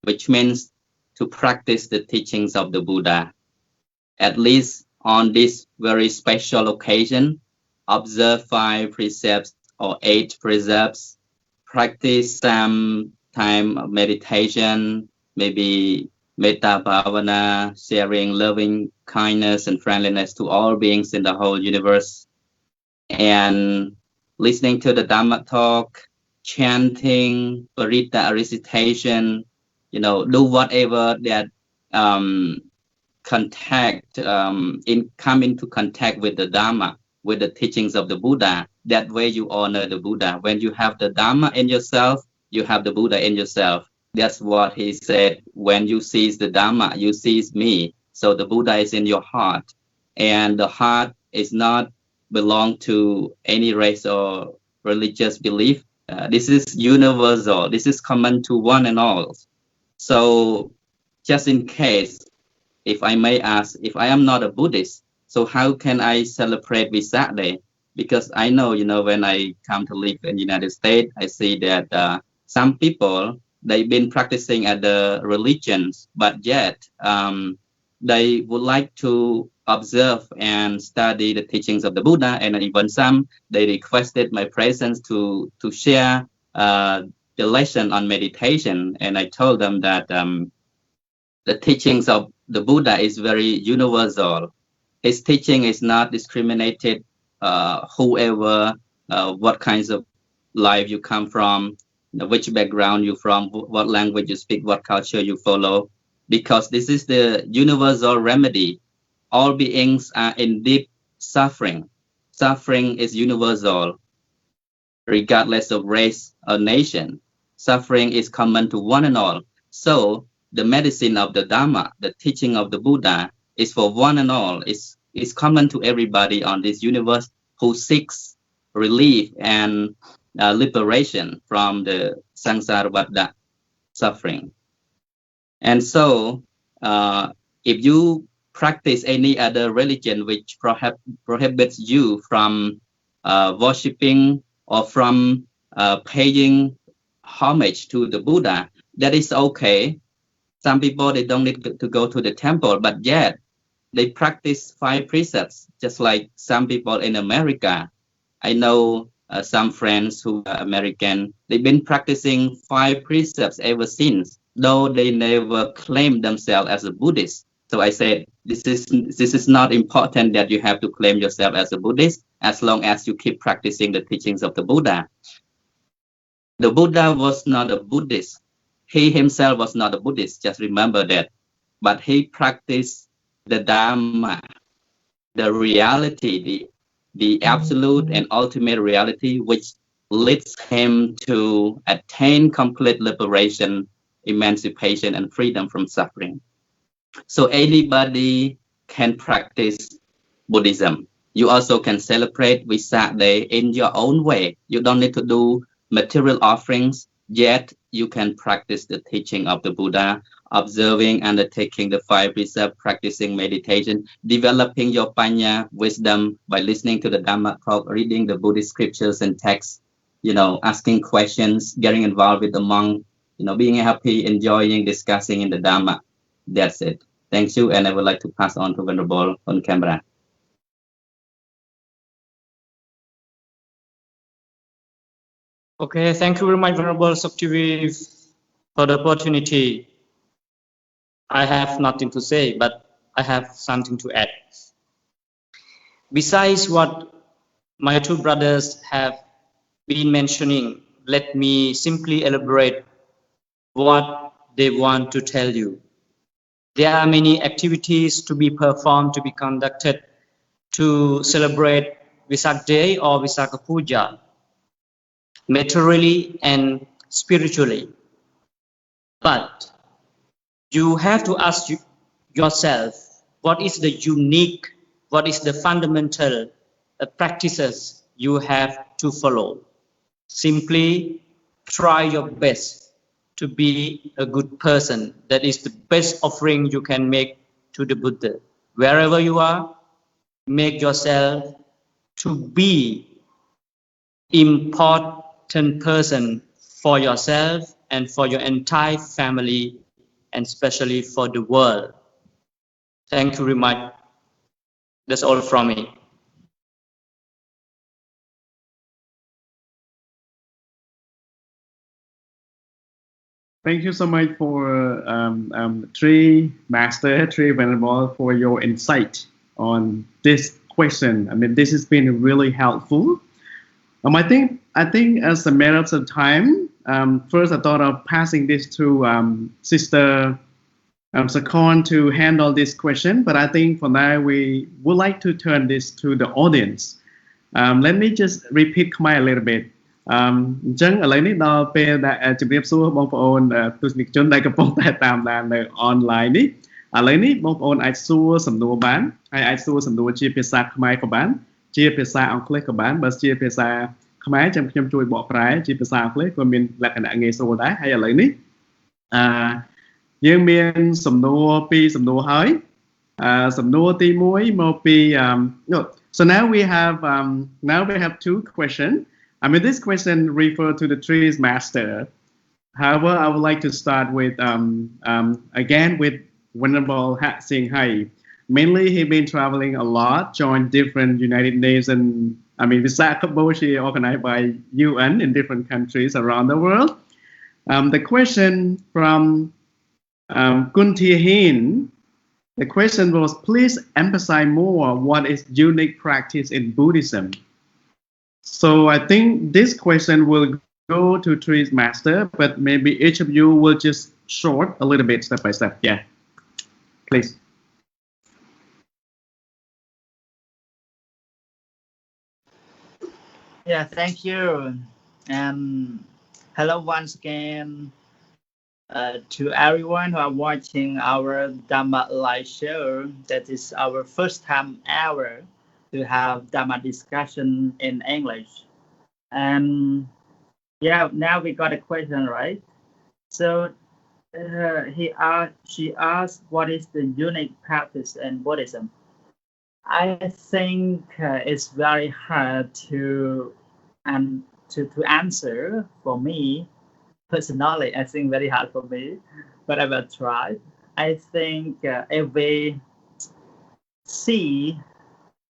which means to practice the teachings of the Buddha. At least on this very special occasion, observe 5 precepts or 8 precepts, practice some time of meditation, maybe metta bhavana, sharing loving kindness and friendliness to all beings in the whole universe, and listening to the Dhamma talk, chanting, parita recitation, do whatever that come into contact with the Dhamma, with the teachings of the Buddha. That way you honor the Buddha. When you have the Dhamma in yourself, you have the Buddha in yourself. That's what he said. When you seize the Dhamma, you seize me. So the Buddha is in your heart. And the heart is not belong to any race or religious belief. This is universal. This is common to one and all. So just in case, if I may ask, if I am not a Buddhist, So how can I celebrate Vesak Day? Because I know, when I come to live in the United States, I see that some people, they've been practicing other religions, but yet they would like to observe and study the teachings of the Buddha, and even some, they requested my presence to share the lesson on meditation, and I told them that the teachings of the Buddha is very universal. His teaching is not discriminated, whoever, what kinds of life you come from, which background you from, what language you speak, what culture you follow, because this is the universal remedy. All beings are in deep suffering. Suffering is universal, regardless of race or nation. Suffering is common to one and all. So the medicine of the Dhamma, the teaching of the Buddha, is for one and all. It's common to everybody on this universe who seeks relief and liberation from the samsara suffering. And so, if you practice any other religion which prohibits you from worshipping or from paying homage to the Buddha, that is okay. Some people, they don't need to go to the temple, but yet they practice 5 precepts, just like some people in America. I know some friends who are American, they've been practicing 5 precepts ever since, though they never claim themselves as a Buddhist. So I said, this is not important that you have to claim yourself as a Buddhist, as long as you keep practicing the teachings of the Buddha. The Buddha was not a Buddhist. He himself was not a Buddhist, just remember that. But he practiced the Dhamma, the reality, the absolute and ultimate reality, which leads him to attain complete liberation, emancipation, and freedom from suffering. So anybody can practice Buddhism. You also can celebrate Vesak Day in your own way. You don't need to do material offerings, yet you can practice the teaching of the Buddha, observing, undertaking the 5 precepts, practicing meditation, developing your panya, wisdom, by listening to the Dhamma talk, reading the Buddhist scriptures and texts, asking questions, getting involved with the monk, being happy, enjoying, discussing in the Dhamma. That's it. Thank you, and I would like to pass on to Venerable on camera. Okay, thank you very much, Venerable Soktivi, for the opportunity. I have nothing to say, but I have something to add. Besides what my 2 brothers have been mentioning, let me simply elaborate what they want to tell you. There are many activities to be performed, to be conducted, to celebrate Vesak Day or Vesaka Puja, materially and spiritually. But you have to ask yourself, what is the unique, what is the fundamental practices you have to follow? Simply try your best to be a good person. That is the best offering you can make to the Buddha. Wherever you are, make yourself to be important person for yourself and for your entire family, and especially for the world. Thank you very much. That's all from me. Thank you so much for Tree Master, Tree Venerable, for your insight on this question. I mean, this has been really helpful. I think as a matter of time, first I thought of passing this to Sister Sakon to handle this question, but I think for now we would like to turn this to the audience. Let me just repeat Khmer a little bit. អញ្ចឹងឥឡូវនេះដល់ពេលដែលជំរាបសួរបងប្អូនទស្សនិកជនដែលកំពុងតែតាមដាននៅ online នេះឥឡូវនេះបងប្អូនអាចសួរសំណួរបានហើយអាចសួរសំណួរជាភាសាខ្មែរក៏បានជាភាសាអង់គ្លេសក៏បានបើជាភាសាខ្មែរចាំខ្ញុំជួយបកប្រែជាភាសាអង់គ្លេសក៏មានលក្ខណៈងាយស្រួលដែរហើយឥឡូវនេះយើងមានសំណួរ2សំណួរហើយ Some naughty moi mopi. No. So now we have two questions. I mean, this question refer to the trees master. However, I would like to start with again with Venerable Hat Singh Hai. Mainly, he been traveling a lot, joined different United Nations. I mean, Vesak Bochea organized by UN in different countries around the world. The question from Kunti Hin. The question was, please emphasize more what is unique practice in Buddhism. So I think this question will go to Trees Master, but maybe each of you will just short a little bit step by step. Yeah, please. Yeah, thank you. And hello once again to everyone who are watching our Dhamma live show. That is our first time ever to have Dhamma discussion in English. And yeah, now we got a question, right? So she asked, what is the unique practice in Buddhism? I think it's very hard to answer for me personally. I think very hard for me, but I will try. I think if we see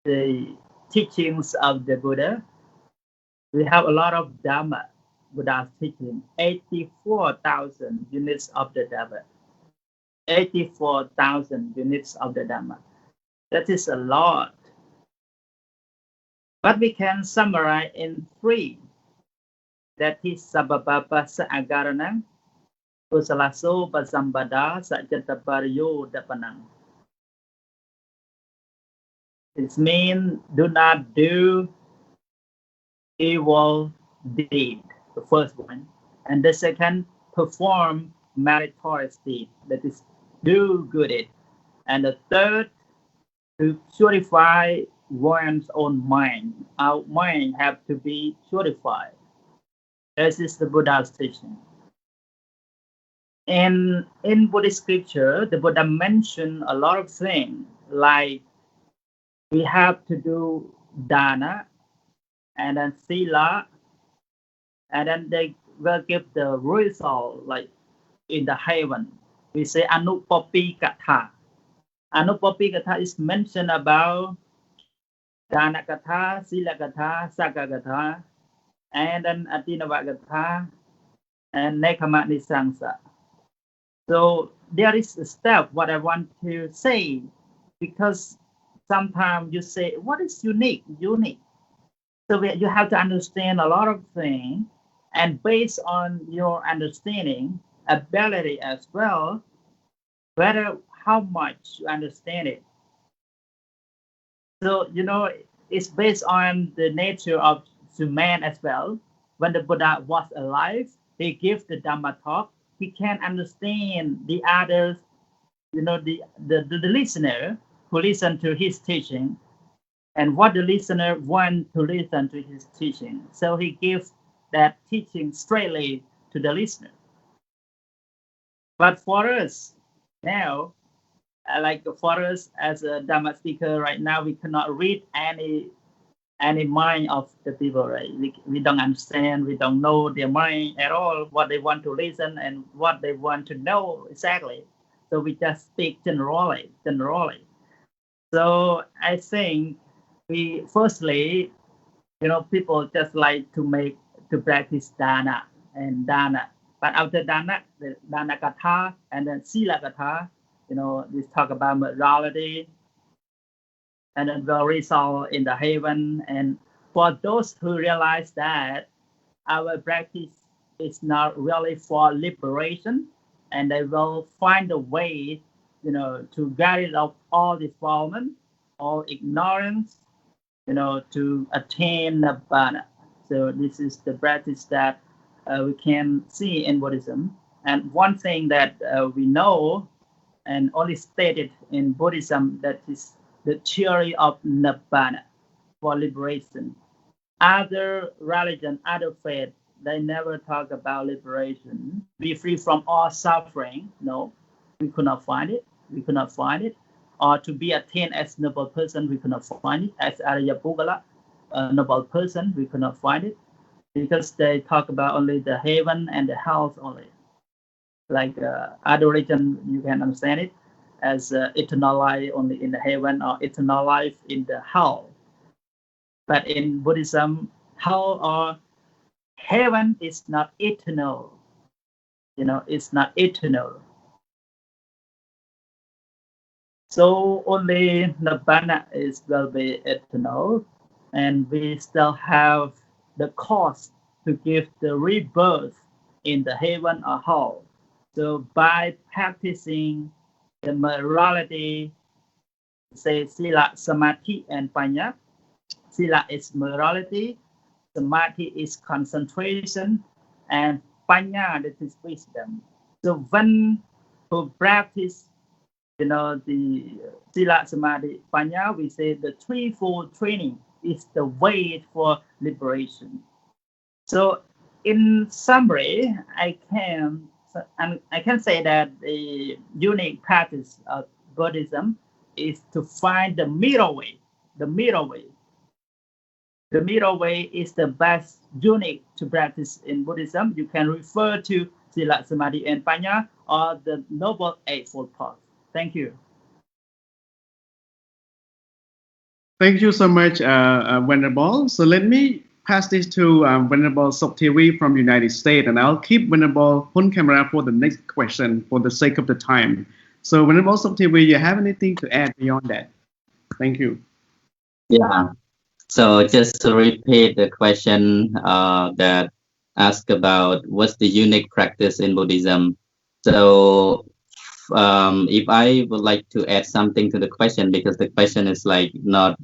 the teachings of the Buddha, we have a lot of Dhamma. Buddha's teaching 84,000 units of the Dhamma. 84,000 units of the Dhamma. That is a lot. But we can summarize in three. That is sabababa sa'agaranang, kusalaso pasambada sa'jataparyo dapanang. It means do not do evil deed, the first one. And the second, perform meritorious deed, that is do good deed. And the third, to purify one's own mind. Our mind have to be purified. This is the Buddha's teaching. And in Buddhist scripture, the Buddha mentioned a lot of things, like we have to do dana, and then sila, and then they will give the result like in the heaven. We say anupopi katha. Anupopi katha is mentioned about dana katha, sila katha, saka katha, and then atinava katha, and nekama nisangsa. So there is a step what I want to say, because sometimes you say, what is unique? Unique. So you have to understand a lot of things, and based on your understanding, ability as well, whether how much you understand it. So, it's based on the nature of the man as well. When the Buddha was alive, he gave the Dhamma talk. He can understand the others, the listener who listen to his teaching, and what the listener want to listen to his teaching. So he gives that teaching straightly to the listener. But for us now, like for us as a Dhamma speaker right now, we cannot read any mind of the people, right? We don't understand, we don't know their mind at all, what they want to listen and what they want to know exactly. So we just speak generally. So I think we firstly, people just like to practice dana and dana. But after dana, the dana katha and then sila katha, we talk about morality, and then will result in the heaven. And for those who realize that our practice is not really for liberation, and they will find a way, to get rid of all defilement, all ignorance, to attain Nibbana. So this is the practice that we can see in Buddhism. And one thing that we know and only stated in Buddhism, that is the theory of Nibbana for liberation. Other religion, other faith, they never talk about liberation. Be free from all suffering. No, we could not find it. or to be attained as noble person, we cannot find it. As Arya Pugala, a noble person, we cannot find it, because they talk about only the heaven and the hell only. Like other religion, you can understand it as eternal life only in the heaven or eternal life in the hell. But in Buddhism, hell or heaven is not eternal. It's not eternal. So only Nibbana will be eternal, and we still have the cost to give the rebirth in the heaven or hell. So by practicing the morality, say Sila, Samadhi, and Panya. Sila is morality, Samadhi is concentration, and Panya, that is wisdom. So when who practice the Sila, Samadhi, Panya, we say the threefold training is the way for liberation. So in summary, I can say that the unique practice of Buddhism is to find the middle way. The middle way. The middle way is the best unique to practice in Buddhism. You can refer to Sila, Samadhi, and Panya, or the Noble Eightfold Path. Thank you. Thank you so much, Venerable. So let me pass this to Venerable Soktivi from United States, and I'll keep Venerable on camera for the next question for the sake of the time. So Venerable Soktivi, you have anything to add beyond that? Thank you. Yeah. So just to repeat the question that asked about what's the unique practice in Buddhism. So if I would like to add something to the question, because the question is not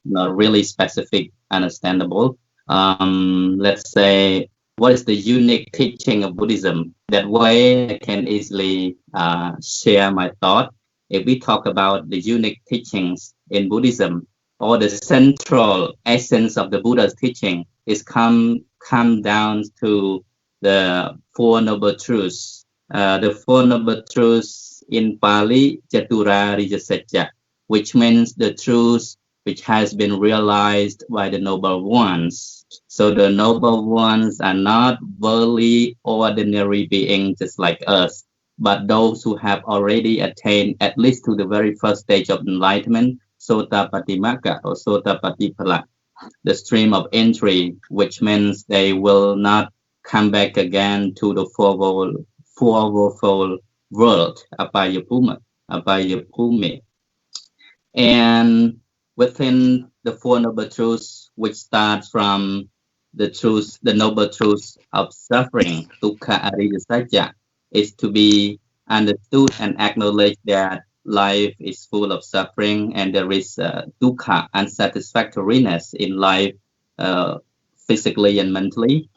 really specific, understandable. Let's say, what is the unique teaching of Buddhism? That way I can easily share my thought. If we talk about the unique teachings in Buddhism, or the central essence of the Buddha's teaching is come down to the Four Noble Truths. The Four Noble Truths in Pali, Chatura Rija Satya, which means the truth which has been realized by the noble ones. So the noble ones are not worldly, ordinary beings just like us, but those who have already attained at least to the very first stage of enlightenment, Sotapatimagga or Sotapatiphala, the stream of entry, which means they will not come back again to the fourfold world, Apaya Bhumi. And within the Four Noble Truths, which starts from the noble truths of suffering, Dukkha Ariya Satya, is to be understood and acknowledged that life is full of suffering, and there is dukkha, unsatisfactoriness in life, physically and mentally.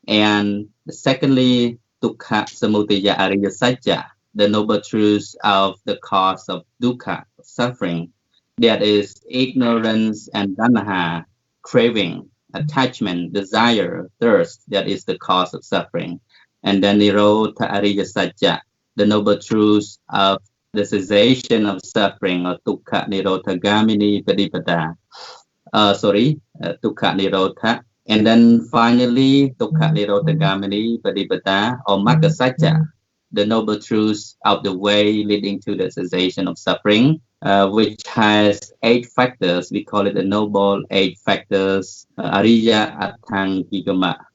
And secondly, dukkha samudaya ariya satya, the noble truths of the cause of dukkha, suffering, that is ignorance and dhamma, craving, attachment, desire, thirst, that is the cause of suffering. And then nirodha ariya satya, the noble truths of the cessation of suffering, or dukkha nirodha gamini padipada. Dukkha nirodha. And then finally, dukkha nirodha gamini padipada, or magga satya, the noble truths of the way leading to the cessation of suffering, which has 8 factors. We call it the noble 8 factors, Ariya Atthangigama.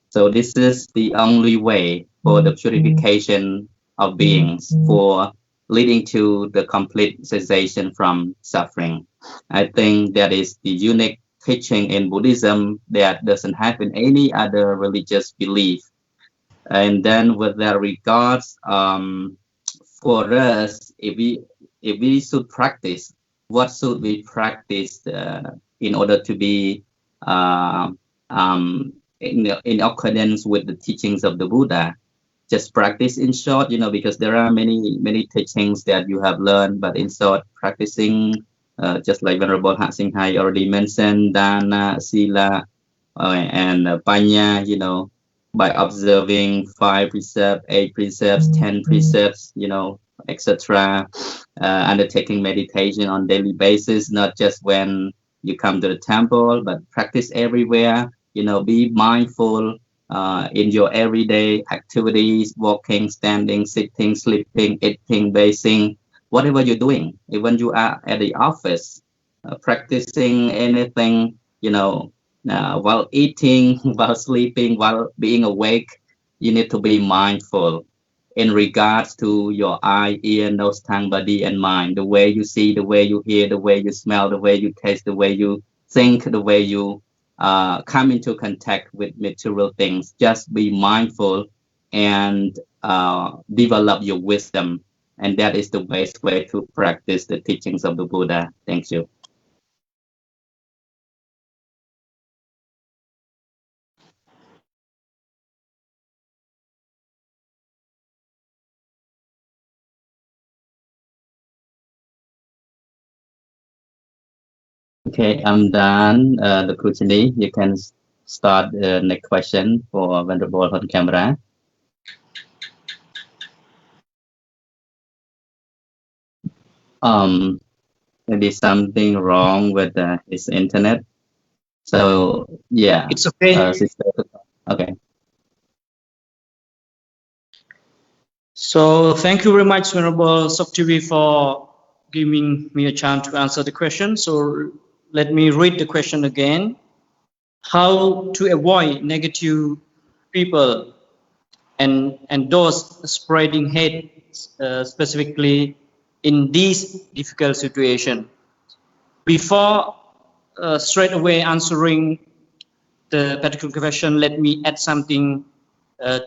So this is the only way for the purification of beings, for leading to the complete cessation from suffering. I think that is the unique teaching in Buddhism that doesn't have in any other religious belief. And then with that regards, for us, if we should practice, what should we practice in order to be in accordance with the teachings of the Buddha? Just practice in short, because there are many teachings that you have learned, but in short, practicing, just like Venerable Hat Sing Hai already mentioned, Dana, Sila, and Panya, by observing 5 precepts, 8 precepts, 10 precepts, etc. Undertaking meditation on daily basis, not just when you come to the temple, but practice everywhere. Be mindful in your everyday activities, walking, standing, sitting, sleeping, eating, bathing, whatever you're doing. Even you are at the office, practicing anything, while eating, while sleeping, while being awake, you need to be mindful in regards to your eye, ear, nose, tongue, body, and mind. The way you see, the way you hear, the way you smell, the way you taste, the way you think, the way you come into contact with material things. Just be mindful and develop your wisdom. And that is the best way to practice the teachings of the Buddha. Thank you. Okay, I'm done. The Kuchini, you can start the next question for Venerable on camera. Maybe something wrong with his internet. So yeah, It's okay. sister, okay. So thank you very much, Venerable Soktivi, for giving me a chance to answer the question. So let me read the question again. How to avoid negative people and those spreading hate, specifically in this difficult situation? Before straight away answering the particular question, let me add something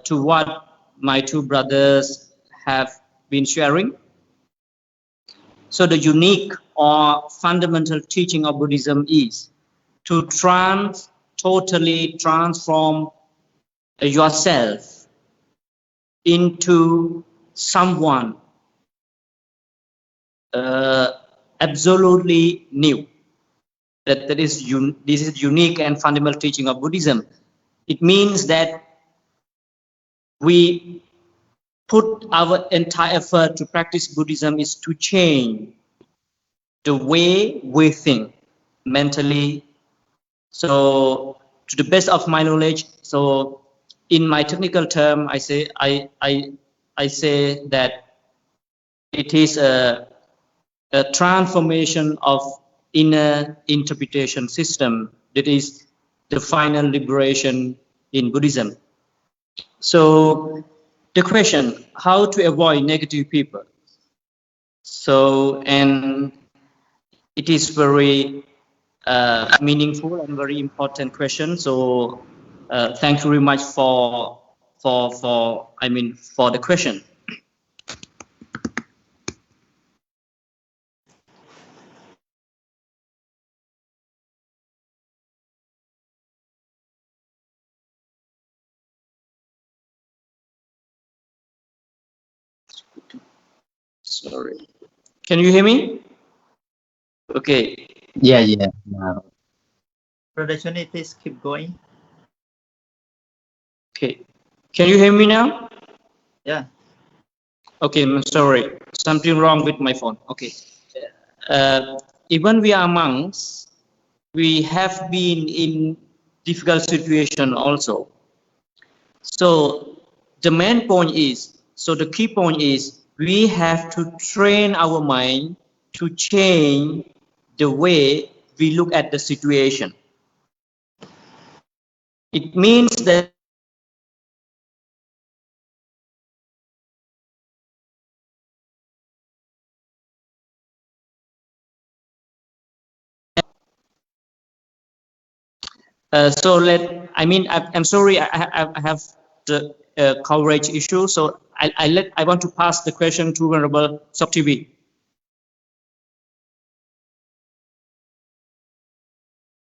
to what my two brothers have been sharing. So the unique or fundamental teaching of Buddhism is to totally transform yourself into someone absolutely new. This is unique and fundamental teaching of Buddhism. It means that we put our entire effort to practice Buddhism is to change the way we think mentally. So to the best of my knowledge, so in my technical term, I say that it is a transformation of inner interpretation system that is the final liberation in Buddhism. So the question, how to avoid negative people? So, and it is very meaningful and very important question. So thank you very much for the question. Sorry. Can you hear me? Okay. Yeah. Now. Brother Choni, please keep going. Okay. Can you hear me now? Yeah. Okay, I'm sorry. Something wrong with my phone. Okay. Even we are monks, we have been in difficult situation also. So the main point is, so the key point is, we have to train our mind to change the way we look at the situation. It means that I'm sorry, I have the coverage issue. So I want to pass the question to Venerable Soktivi.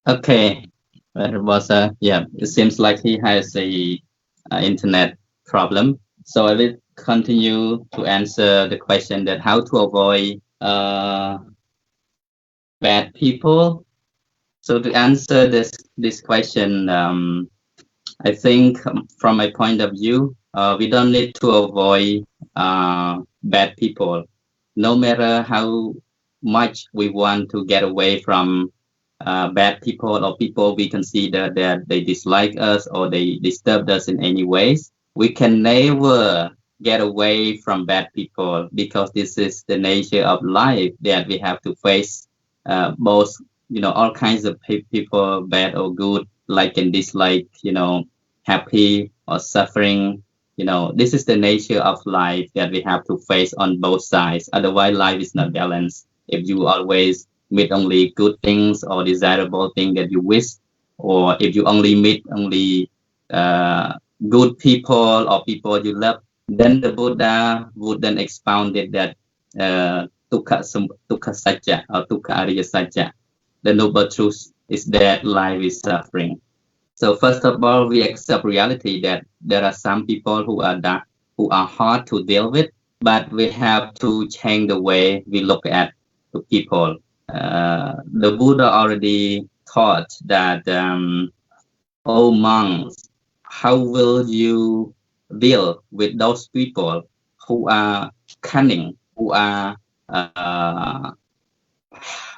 Okay. It was it seems like he has a internet problem. So I will continue to answer the question that how to avoid bad people. So to answer this question, I think from my point of view, we don't need to avoid bad people. No matter how much we want to get away from bad people or people we consider that they dislike us or they disturb us in any ways, we can never get away from bad people, because this is the nature of life, that we have to face both, all kinds of people, bad or good, like and dislike, happy or suffering. This is the nature of life that we have to face on both sides. Otherwise, life is not balanced. If you always meet only good things or desirable things that you wish, or if you only meet only good people or people you love, then the Buddha would then expound it that Dukkha Satya or Dukkha Ariya Satya. The noble truth is that life is suffering. So first of all, we accept reality that there are some people who are hard to deal with, but we have to change the way we look at the people. The Buddha already taught that, oh monks, how will you deal with those people who are cunning, who are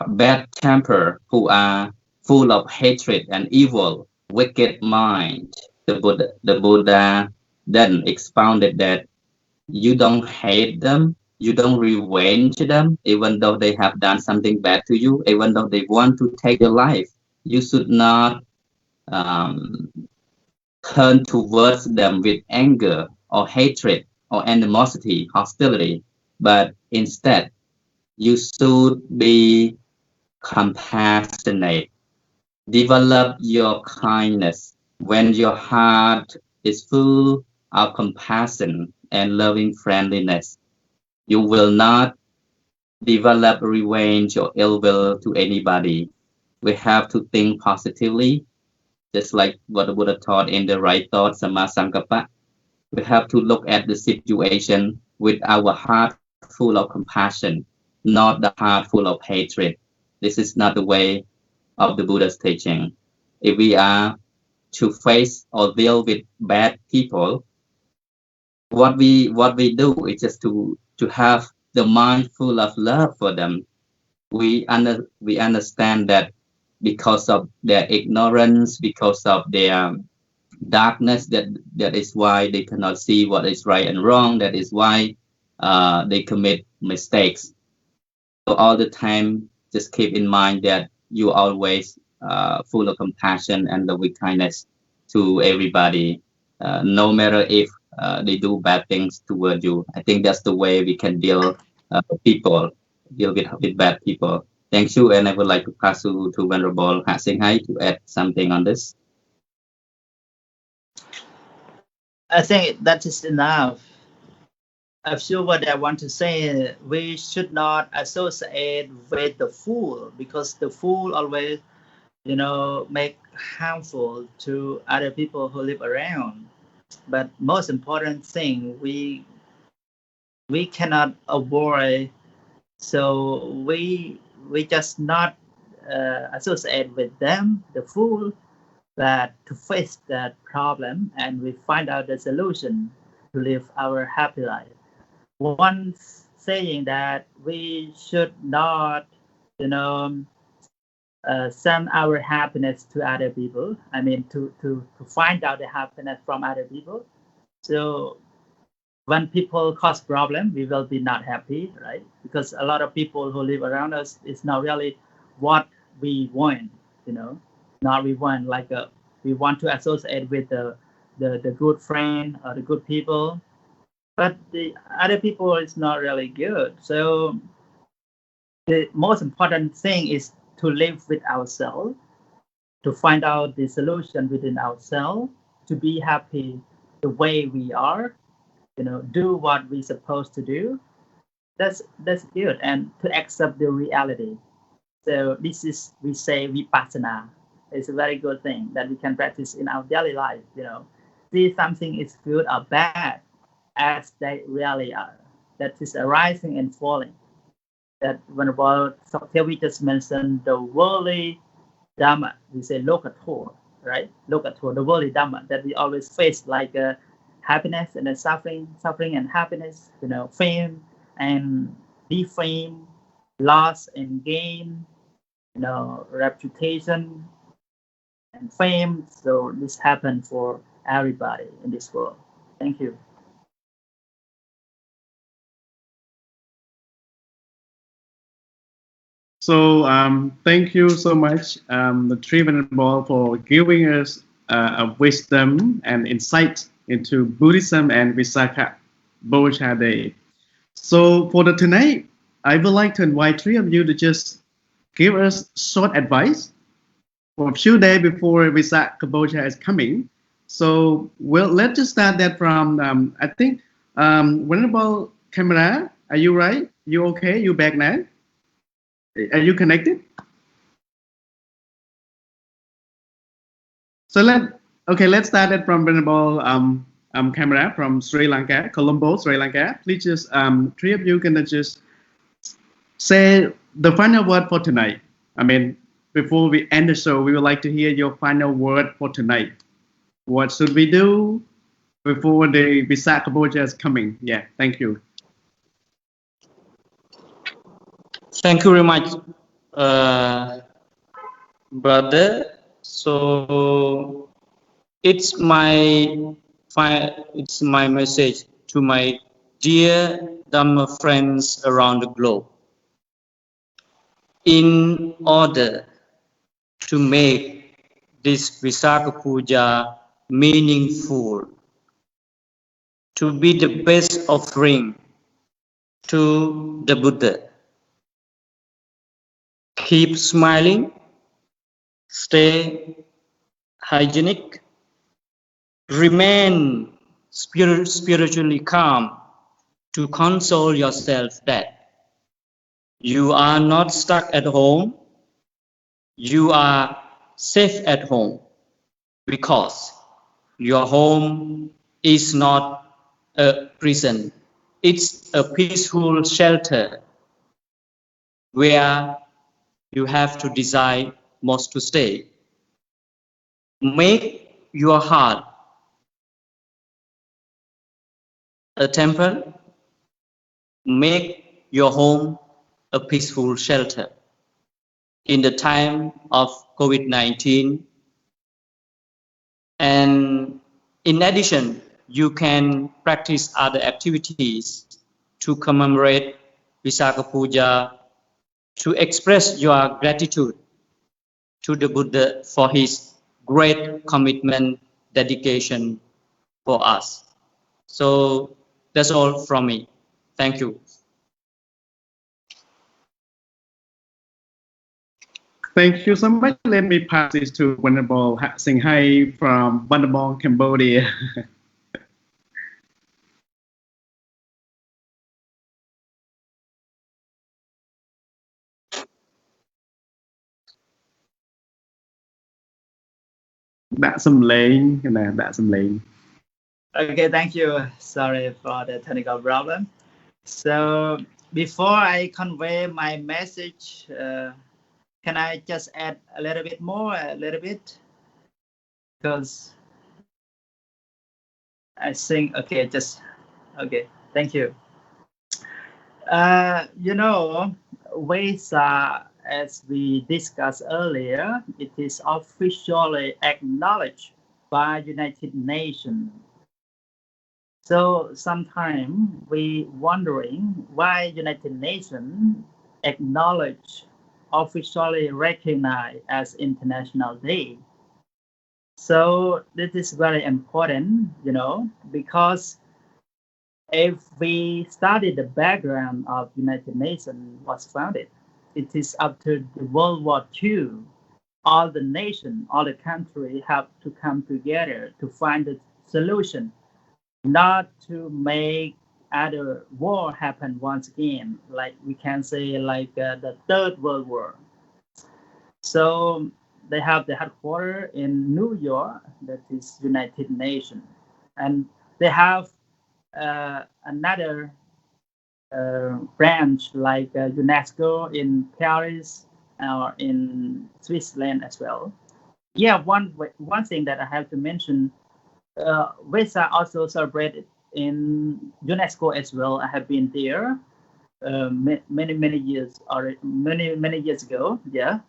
bad temper, who are full of hatred and evil, wicked mind? The Buddha then expounded that you don't hate them, you don't revenge them, even though they have done something bad to you, even though they want to take your life. You should not turn towards them with anger or hatred or animosity, hostility, but instead you should be compassionate. Develop your kindness. When your heart is full of compassion and loving friendliness, you will not develop revenge or ill will to anybody. We have to think positively, just like what the Buddha taught in the right thought, Samma Sankappa. We have to look at the situation with our heart full of compassion, not the heart full of hatred. This is not the way of the Buddha's teaching. If we are to face or deal with bad people, what we do is just to have the mind full of love for them. We understand that because of their ignorance, because of their darkness, that is why they cannot see what is right and wrong. That is why they commit mistakes. So all the time, just keep in mind that you always full of compassion and loving kindness to everybody, no matter if they do bad things toward you. I think that's the way we can deal with bad people. Thank you, and I would like to pass to Venerable Ha Sing Hai to add something on this. I think that is enough. I'm sure what I want to say, we should not associate with the fool, because the fool always, make harmful to other people who live around. But most important thing, we cannot avoid. So we just not associate with them, the fool, but to face that problem, and we find out the solution to live our happy life. One saying that we should not, send our happiness to other people. I mean, to find out the happiness from other people. So when people cause problem, we will be not happy, right? Because a lot of people who live around us is not really what we want, not we want, like we want to associate with the good friend or the good people, but the other people is not really good. So the most important thing is to live with ourselves, to find out the solution within ourselves, to be happy the way we are, do what we're supposed to do. That's good, and to accept the reality. So this is, we say, vipassana. It's a very good thing that we can practice in our daily life. See something is good or bad as they really are. That is arising and falling. That when about we just mentioned the worldly Dhamma, we say lokator, right? Lokator, the worldly Dhamma that we always face, like happiness and then suffering and happiness, fame and defame, loss and gain, reputation and fame. So this happened for everybody in this world. Thank you. So thank you so much, the Three Venerable, for giving us a wisdom and insight into Buddhism and Visakha Bochea Day. So for the tonight, I would like to invite three of you to just give us short advice for a few days before Visakha Bochea is coming. So let's just start that from, I think, Venerable Camera, are you right? You okay? You back now? Are you connected? So let's start it from Venerable Camera from Sri Lanka, Colombo, Sri Lanka. Please just three of you can just say the final word for tonight. I mean, before we end the show, we would like to hear your final word for tonight. What should we do before the Visakha Bochea is coming? Yeah, thank you. Thank you very much, brother. So it's my message to my dear Dhamma friends around the globe. In order to make this Visakha Puja meaningful, to be the best offering to the Buddha, keep smiling, stay hygienic, remain spiritually calm, to console yourself that you are not stuck at home, you are safe at home, because your home is not a prison, it's a peaceful shelter where you have to decide most to stay. Make your heart a temple, make your home a peaceful shelter. In the time of COVID-19, and in addition, you can practice other activities to commemorate Visakha Puja, to express your gratitude to the Buddha for his great commitment, dedication for us. So that's all from me. Thank you. Thank you so much. Let me pass this to Venerable Sing Hai from Bandamong, Cambodia. Đã xâm lên, cái này đã xâm lên. Okay, thank you. Sorry for the technical problem. So before I convey my message, can I just add a little bit more, because I think, okay, thank you. Vesak, as we discussed earlier, it is officially acknowledged by United Nations. So sometimes we wondering why United Nations acknowledge, officially recognize as International Day. So this is very important, because if we study the background of United Nations was founded, it is after the World War II. All the nations, all the countries have to come together to find a solution, not to make other war happen once again, like we can say the Third World War. So they have the headquarters in New York, that is United Nations, and they have another branch like UNESCO in Paris or in Switzerland as well. Yeah, one thing that I have to mention, Vesak also celebrated in UNESCO as well. I have been there. many years or many years ago. Yeah,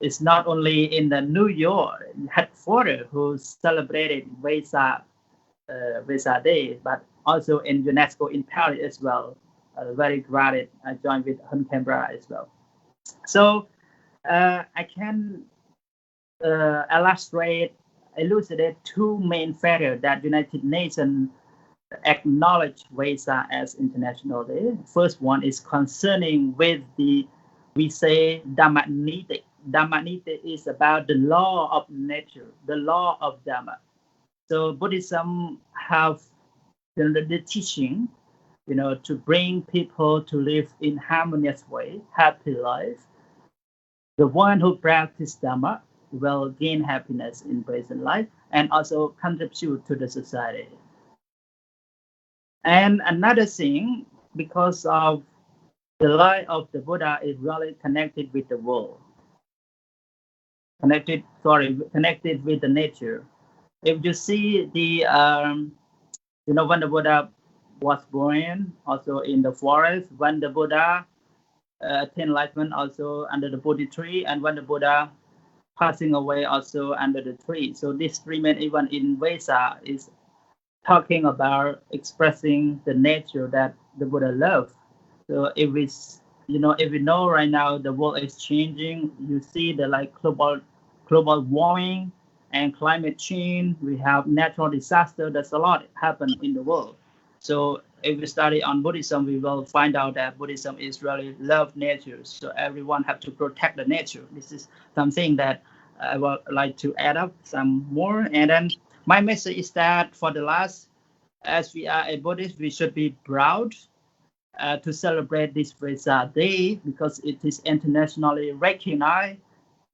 it's not only in the New York headquarters who celebrated Vesak Day, but also in UNESCO in Paris as well. Very glad I joined with Canberra as well. So I can elucidate two main factors that United Nations acknowledge Vesak as International Day. First one is concerning with we say Dhamma Niti. Dhamma Niti is about the law of nature, the law of Dhamma. So Buddhism have the teaching, to bring people to live in harmonious way, happy life. The one who practice Dhamma will gain happiness in present life and also contribute to the society. And another thing, because of the life of the Buddha is really connected with the world, connected with the nature. If you see when the Buddha was born, also in the forest, when the Buddha attained enlightenment, also under the Bodhi tree, and when the Buddha passing away, also under the tree. So this three men, even in Vesak, is talking about expressing the nature that the Buddha loved. So if we know right now the world is changing, you see the global warming and climate change. We have natural disaster. There's a lot happen in the world. So if we study on Buddhism, we will find out that Buddhism is really love nature. So everyone have to protect the nature. This is something that I would like to add up some more. And then my message is that for the last, as we are a Buddhist, we should be proud to celebrate this Vesak Day because it is internationally recognized.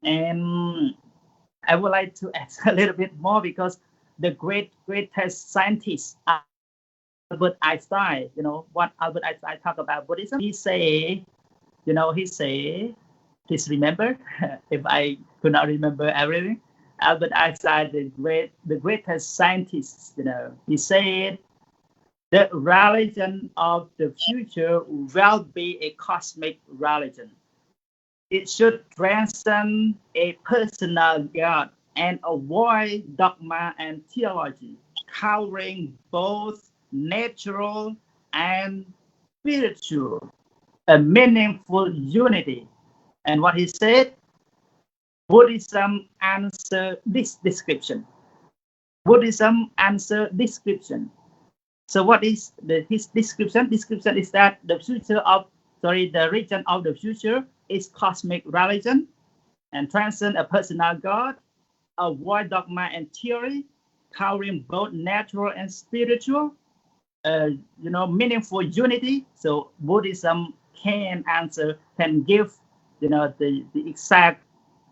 And I would like to add a little bit more because the greatest scientist, Albert Einstein, what Albert Einstein talk about Buddhism, he say, please remember, if I could not remember everything, Albert Einstein, the greatest scientist, he said, the religion of the future will be a cosmic religion. It should transcend a personal God and avoid dogma and theology, covering both natural and spiritual, a meaningful unity. And what he said, Buddhism answer this description. Buddhism answer description. So what is his description? Description is that the region of the future is cosmic religion and transcend a personal God, avoid dogma and theory, covering both natural and spiritual, meaningful unity. So Buddhism can give, the exact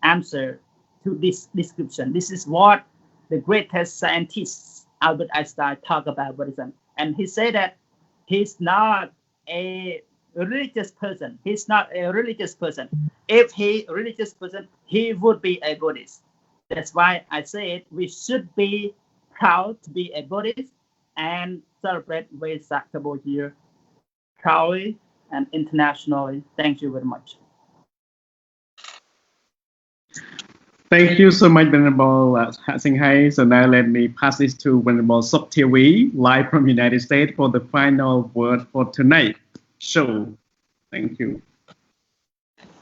answer to this description. This is what the greatest scientist, Albert Einstein, talked about Buddhism. And he said that he's not a religious person. He's not a religious person. If he religious person, he would be a Buddhist. That's why I said we should be proud to be a Buddhist and celebrate Vesak Bochea proudly and internationally. Thank you very much. Thank you so much, Venerable Singh Hai. So now let me pass this to Venerable Sok TV, live from United States, for the final word for tonight show. Thank you.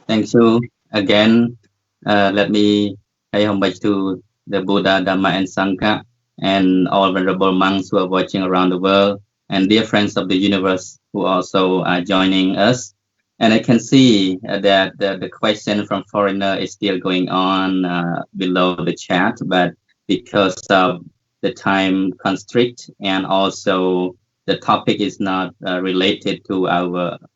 Thank you again. Let me pay homage to the Buddha, Dhamma, and Sangha, and all venerable monks who are watching around the world, and dear friends of the universe who also are joining us. And I can see that the question from foreigner is still going on below the chat, but because of the time constrict and also the topic is not related to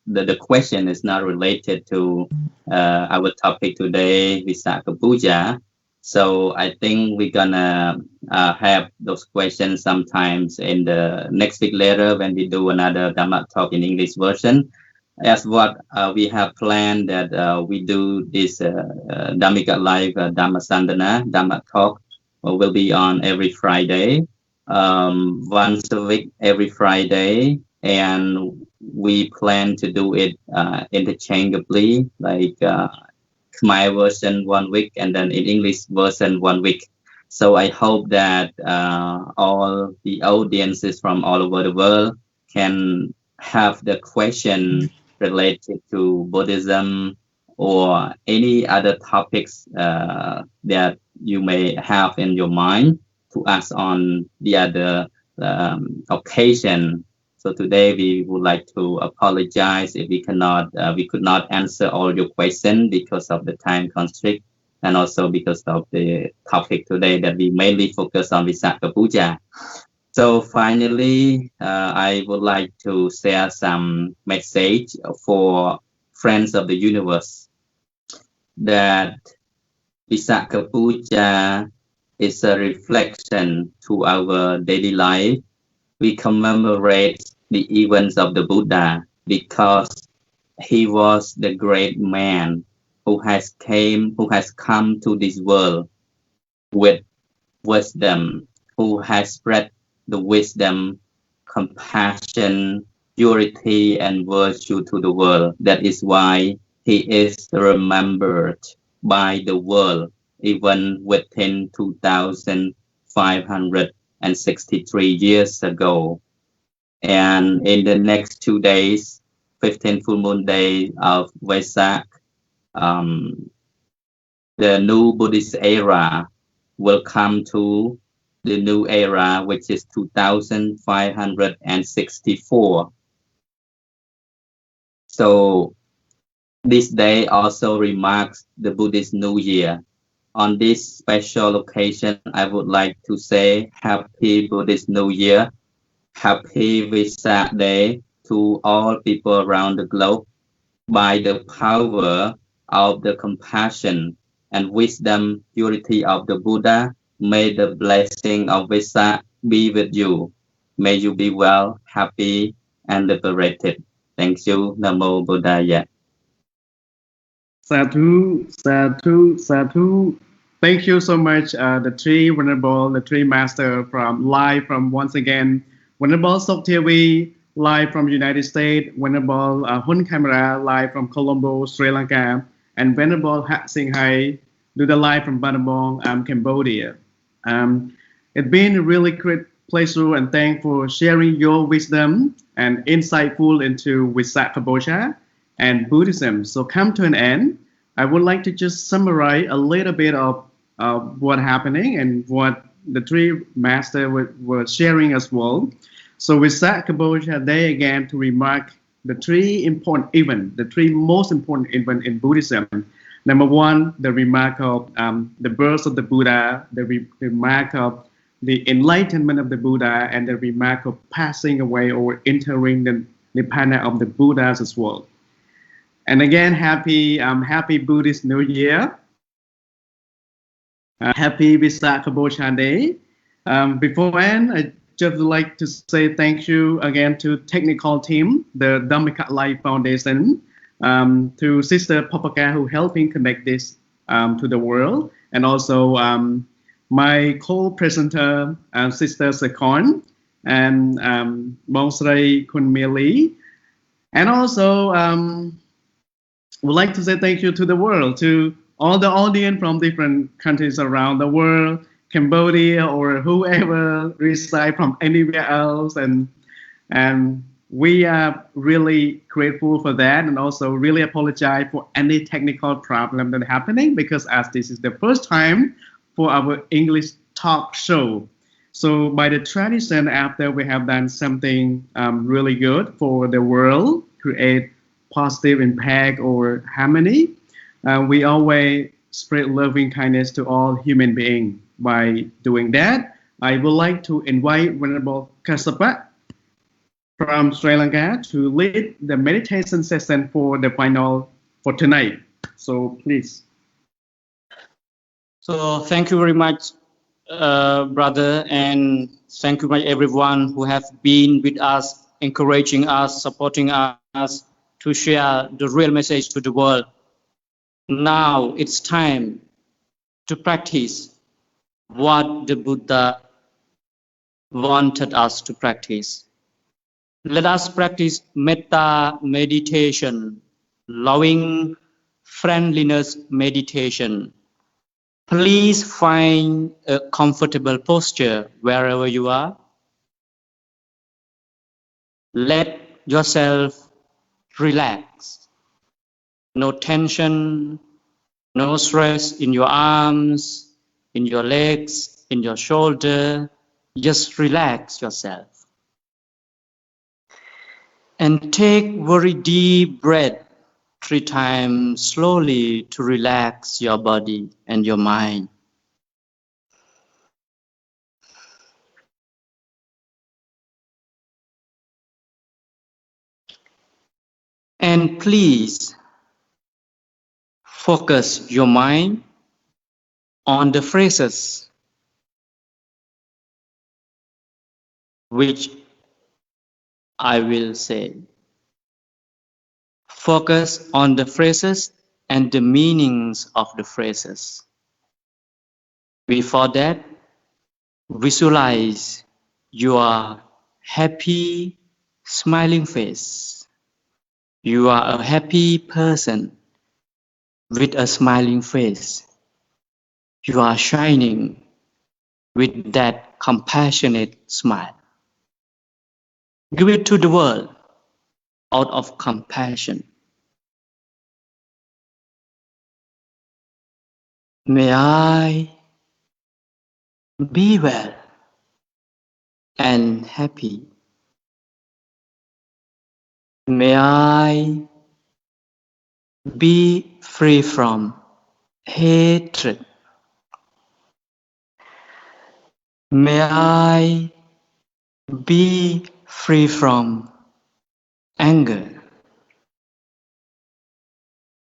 the question is not related to our topic today, Vesak Bochea. So I think we're gonna have those questions sometimes in the next week later when we do another Dhamma talk in English version. As what we have planned that we do this Dhammika Live Dhamma Sandana, Dhamma Talk will be on every Friday, once a week, every Friday and we plan to do it interchangeably, like Khmer version 1 week and then in English version 1 week. So I hope that all the audiences from all over the world can have the question related to Buddhism or any other topics that you may have in your mind to ask on the other occasion. So today we would like to apologize if we could not answer all your questions because of the time constraint and also because of the topic today that we mainly focus on Visakha Puja. So finally, I would like to share some message for friends of the universe that Visakha Puja is a reflection to our daily life. We commemorate the events of the Buddha because he was the great man who has come to this world with wisdom, who has spread the wisdom, compassion, purity, and virtue to the world. That is why he is remembered by the world even within 2,563 years ago. And in the next 2 days, 15th full moon day of Vesak, the new Buddhist era will come to the new era, which is 2,564. So this day also remarks the Buddhist New Year. On this special occasion, I would like to say Happy Buddhist New Year, Happy Vesak Day to all people around the globe. By the power of the compassion and wisdom, purity of the Buddha, may the blessing of Vesak be with you. May you be well, happy, and liberated. Thank you. Namo Buddhaya. Sadhu, sadhu, sadhu. Thank you so much, the three Venerable, the three master live from once again, Venerable Sokthevi, live from United States, Venerable Hun Camera, live from Colombo, Sri Lanka, and Venerable Hat Singh Hai, do the live from Battambang, Cambodia. It's been a really great pleasure and thanks for sharing your wisdom and insightful into Visakha Bochea and Buddhism. So come to an end. I would like to just summarize a little bit of what happening and what the three masters were sharing as well. So Visakha Bochea Day again to remark the three important events, the three most important events in Buddhism. Number one, the remark of the birth of the Buddha, the remark of the enlightenment of the Buddha, and the remark of passing away or entering the Nibbana of the Buddhas as well. And again, happy Buddhist New Year. Happy Visakha Bochea Day. Beforehand, I just would like to say thank you again to technical team, the Dhamma Life Foundation, to Sister Papaka who helping connect this to the world, and also my co-presenter, Sister Sekon, and Bonsrai Kunmili, and also would like to say thank you to the world, to all the audience from different countries around the world, Cambodia or whoever reside from anywhere else, and we are really grateful for that, and also really apologize for any technical problem that happening, because as this is the first time for our English talk show. So by the tradition, after we have done something really good for the world, create positive impact or harmony, we always spread loving kindness to all human beings. By doing that, I would like to invite Venerable Kassapa from Sri Lanka to lead the meditation session for the final for tonight. So please. So thank you very much, brother, and thank you much everyone who have been with us, encouraging us, supporting us to share the real message to the world. Now it's time to practice what the Buddha wanted us to practice. Let us practice metta meditation, loving friendliness meditation. Please find a comfortable posture wherever you are. Let yourself relax. No tension, no stress in your arms, in your legs, in your shoulder. Just relax yourself. And take very deep breath 3 times slowly to relax your body and your mind. And please focus your mind on the phrases which I will say. Focus on the phrases and the meanings of the phrases. Before that, visualize your happy, smiling face. You are a happy person with a smiling face. You are shining with that compassionate smile. Give it to the world out of compassion. May I be well and happy. May I be free from hatred. May I be free from anger.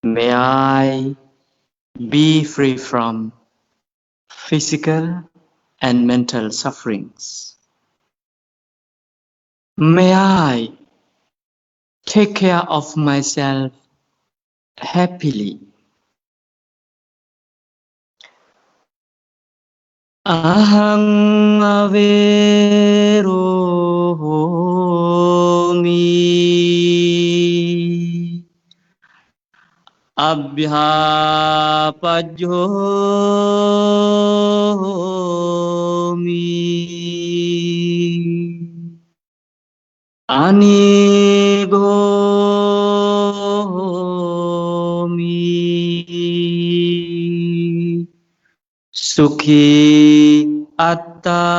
May I be free from physical and mental sufferings. May I take care of myself happily. Aham averomi abhyapajyomi anigomi Sukhi attanang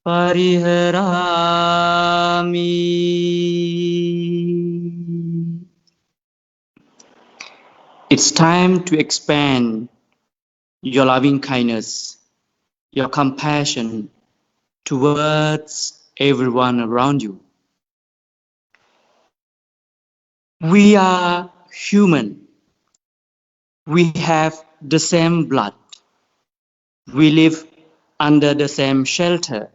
pariharami. It's time to expand your loving kindness, your compassion towards everyone around you. We are human. We have the same blood. We live under the same shelter.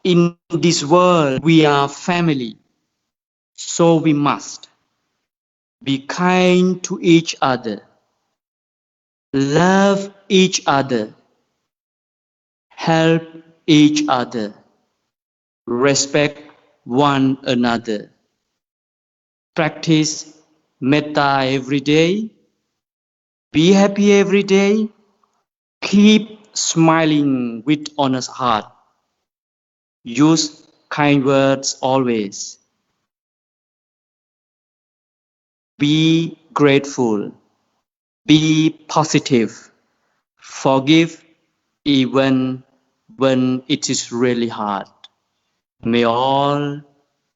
In this world, we are family. So we must be kind to each other, love each other, help each other, respect one another, practice metta every day, be happy every day, keep smiling with honest heart, use kind words always, be grateful, be positive, forgive even when it is really hard. May all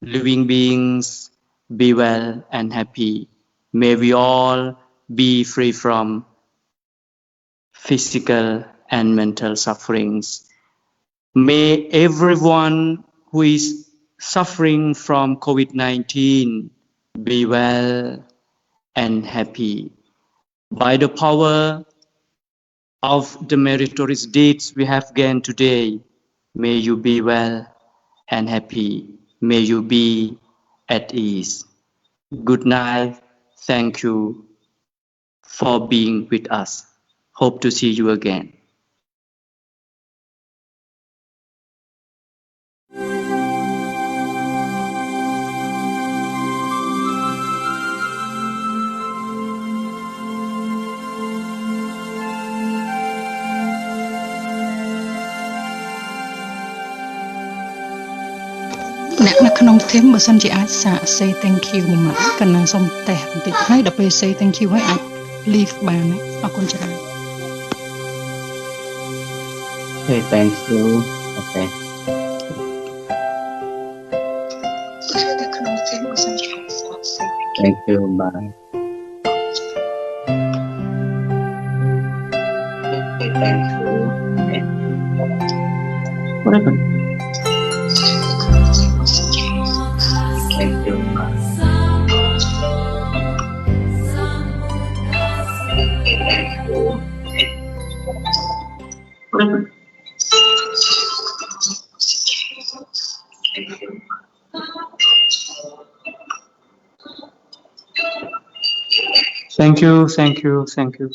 living beings be well and happy. May we all be free from physical and mental sufferings. May everyone who is suffering from COVID-19 be well and happy. By the power of the meritorious deeds we have gained today, may you be well and happy. May you be at ease. Good night. Thank you for being with us. Hope to see you again. អ្នកនៅក្នុង team បើសិនជាអាចសាក say thank you មួយម៉ាត់កណ្ណាសុំតេស្តបន្តិចហើយដល់ពេល say thank you ហើយអាច leave បានអរគុណច្រើន Okay, thank you. Okay. នៅក្នុង team បើសិនជាអាចសាក say Thank you. Bye. okay, thank you What happened? Thank you. Bye. What happened? Thank you.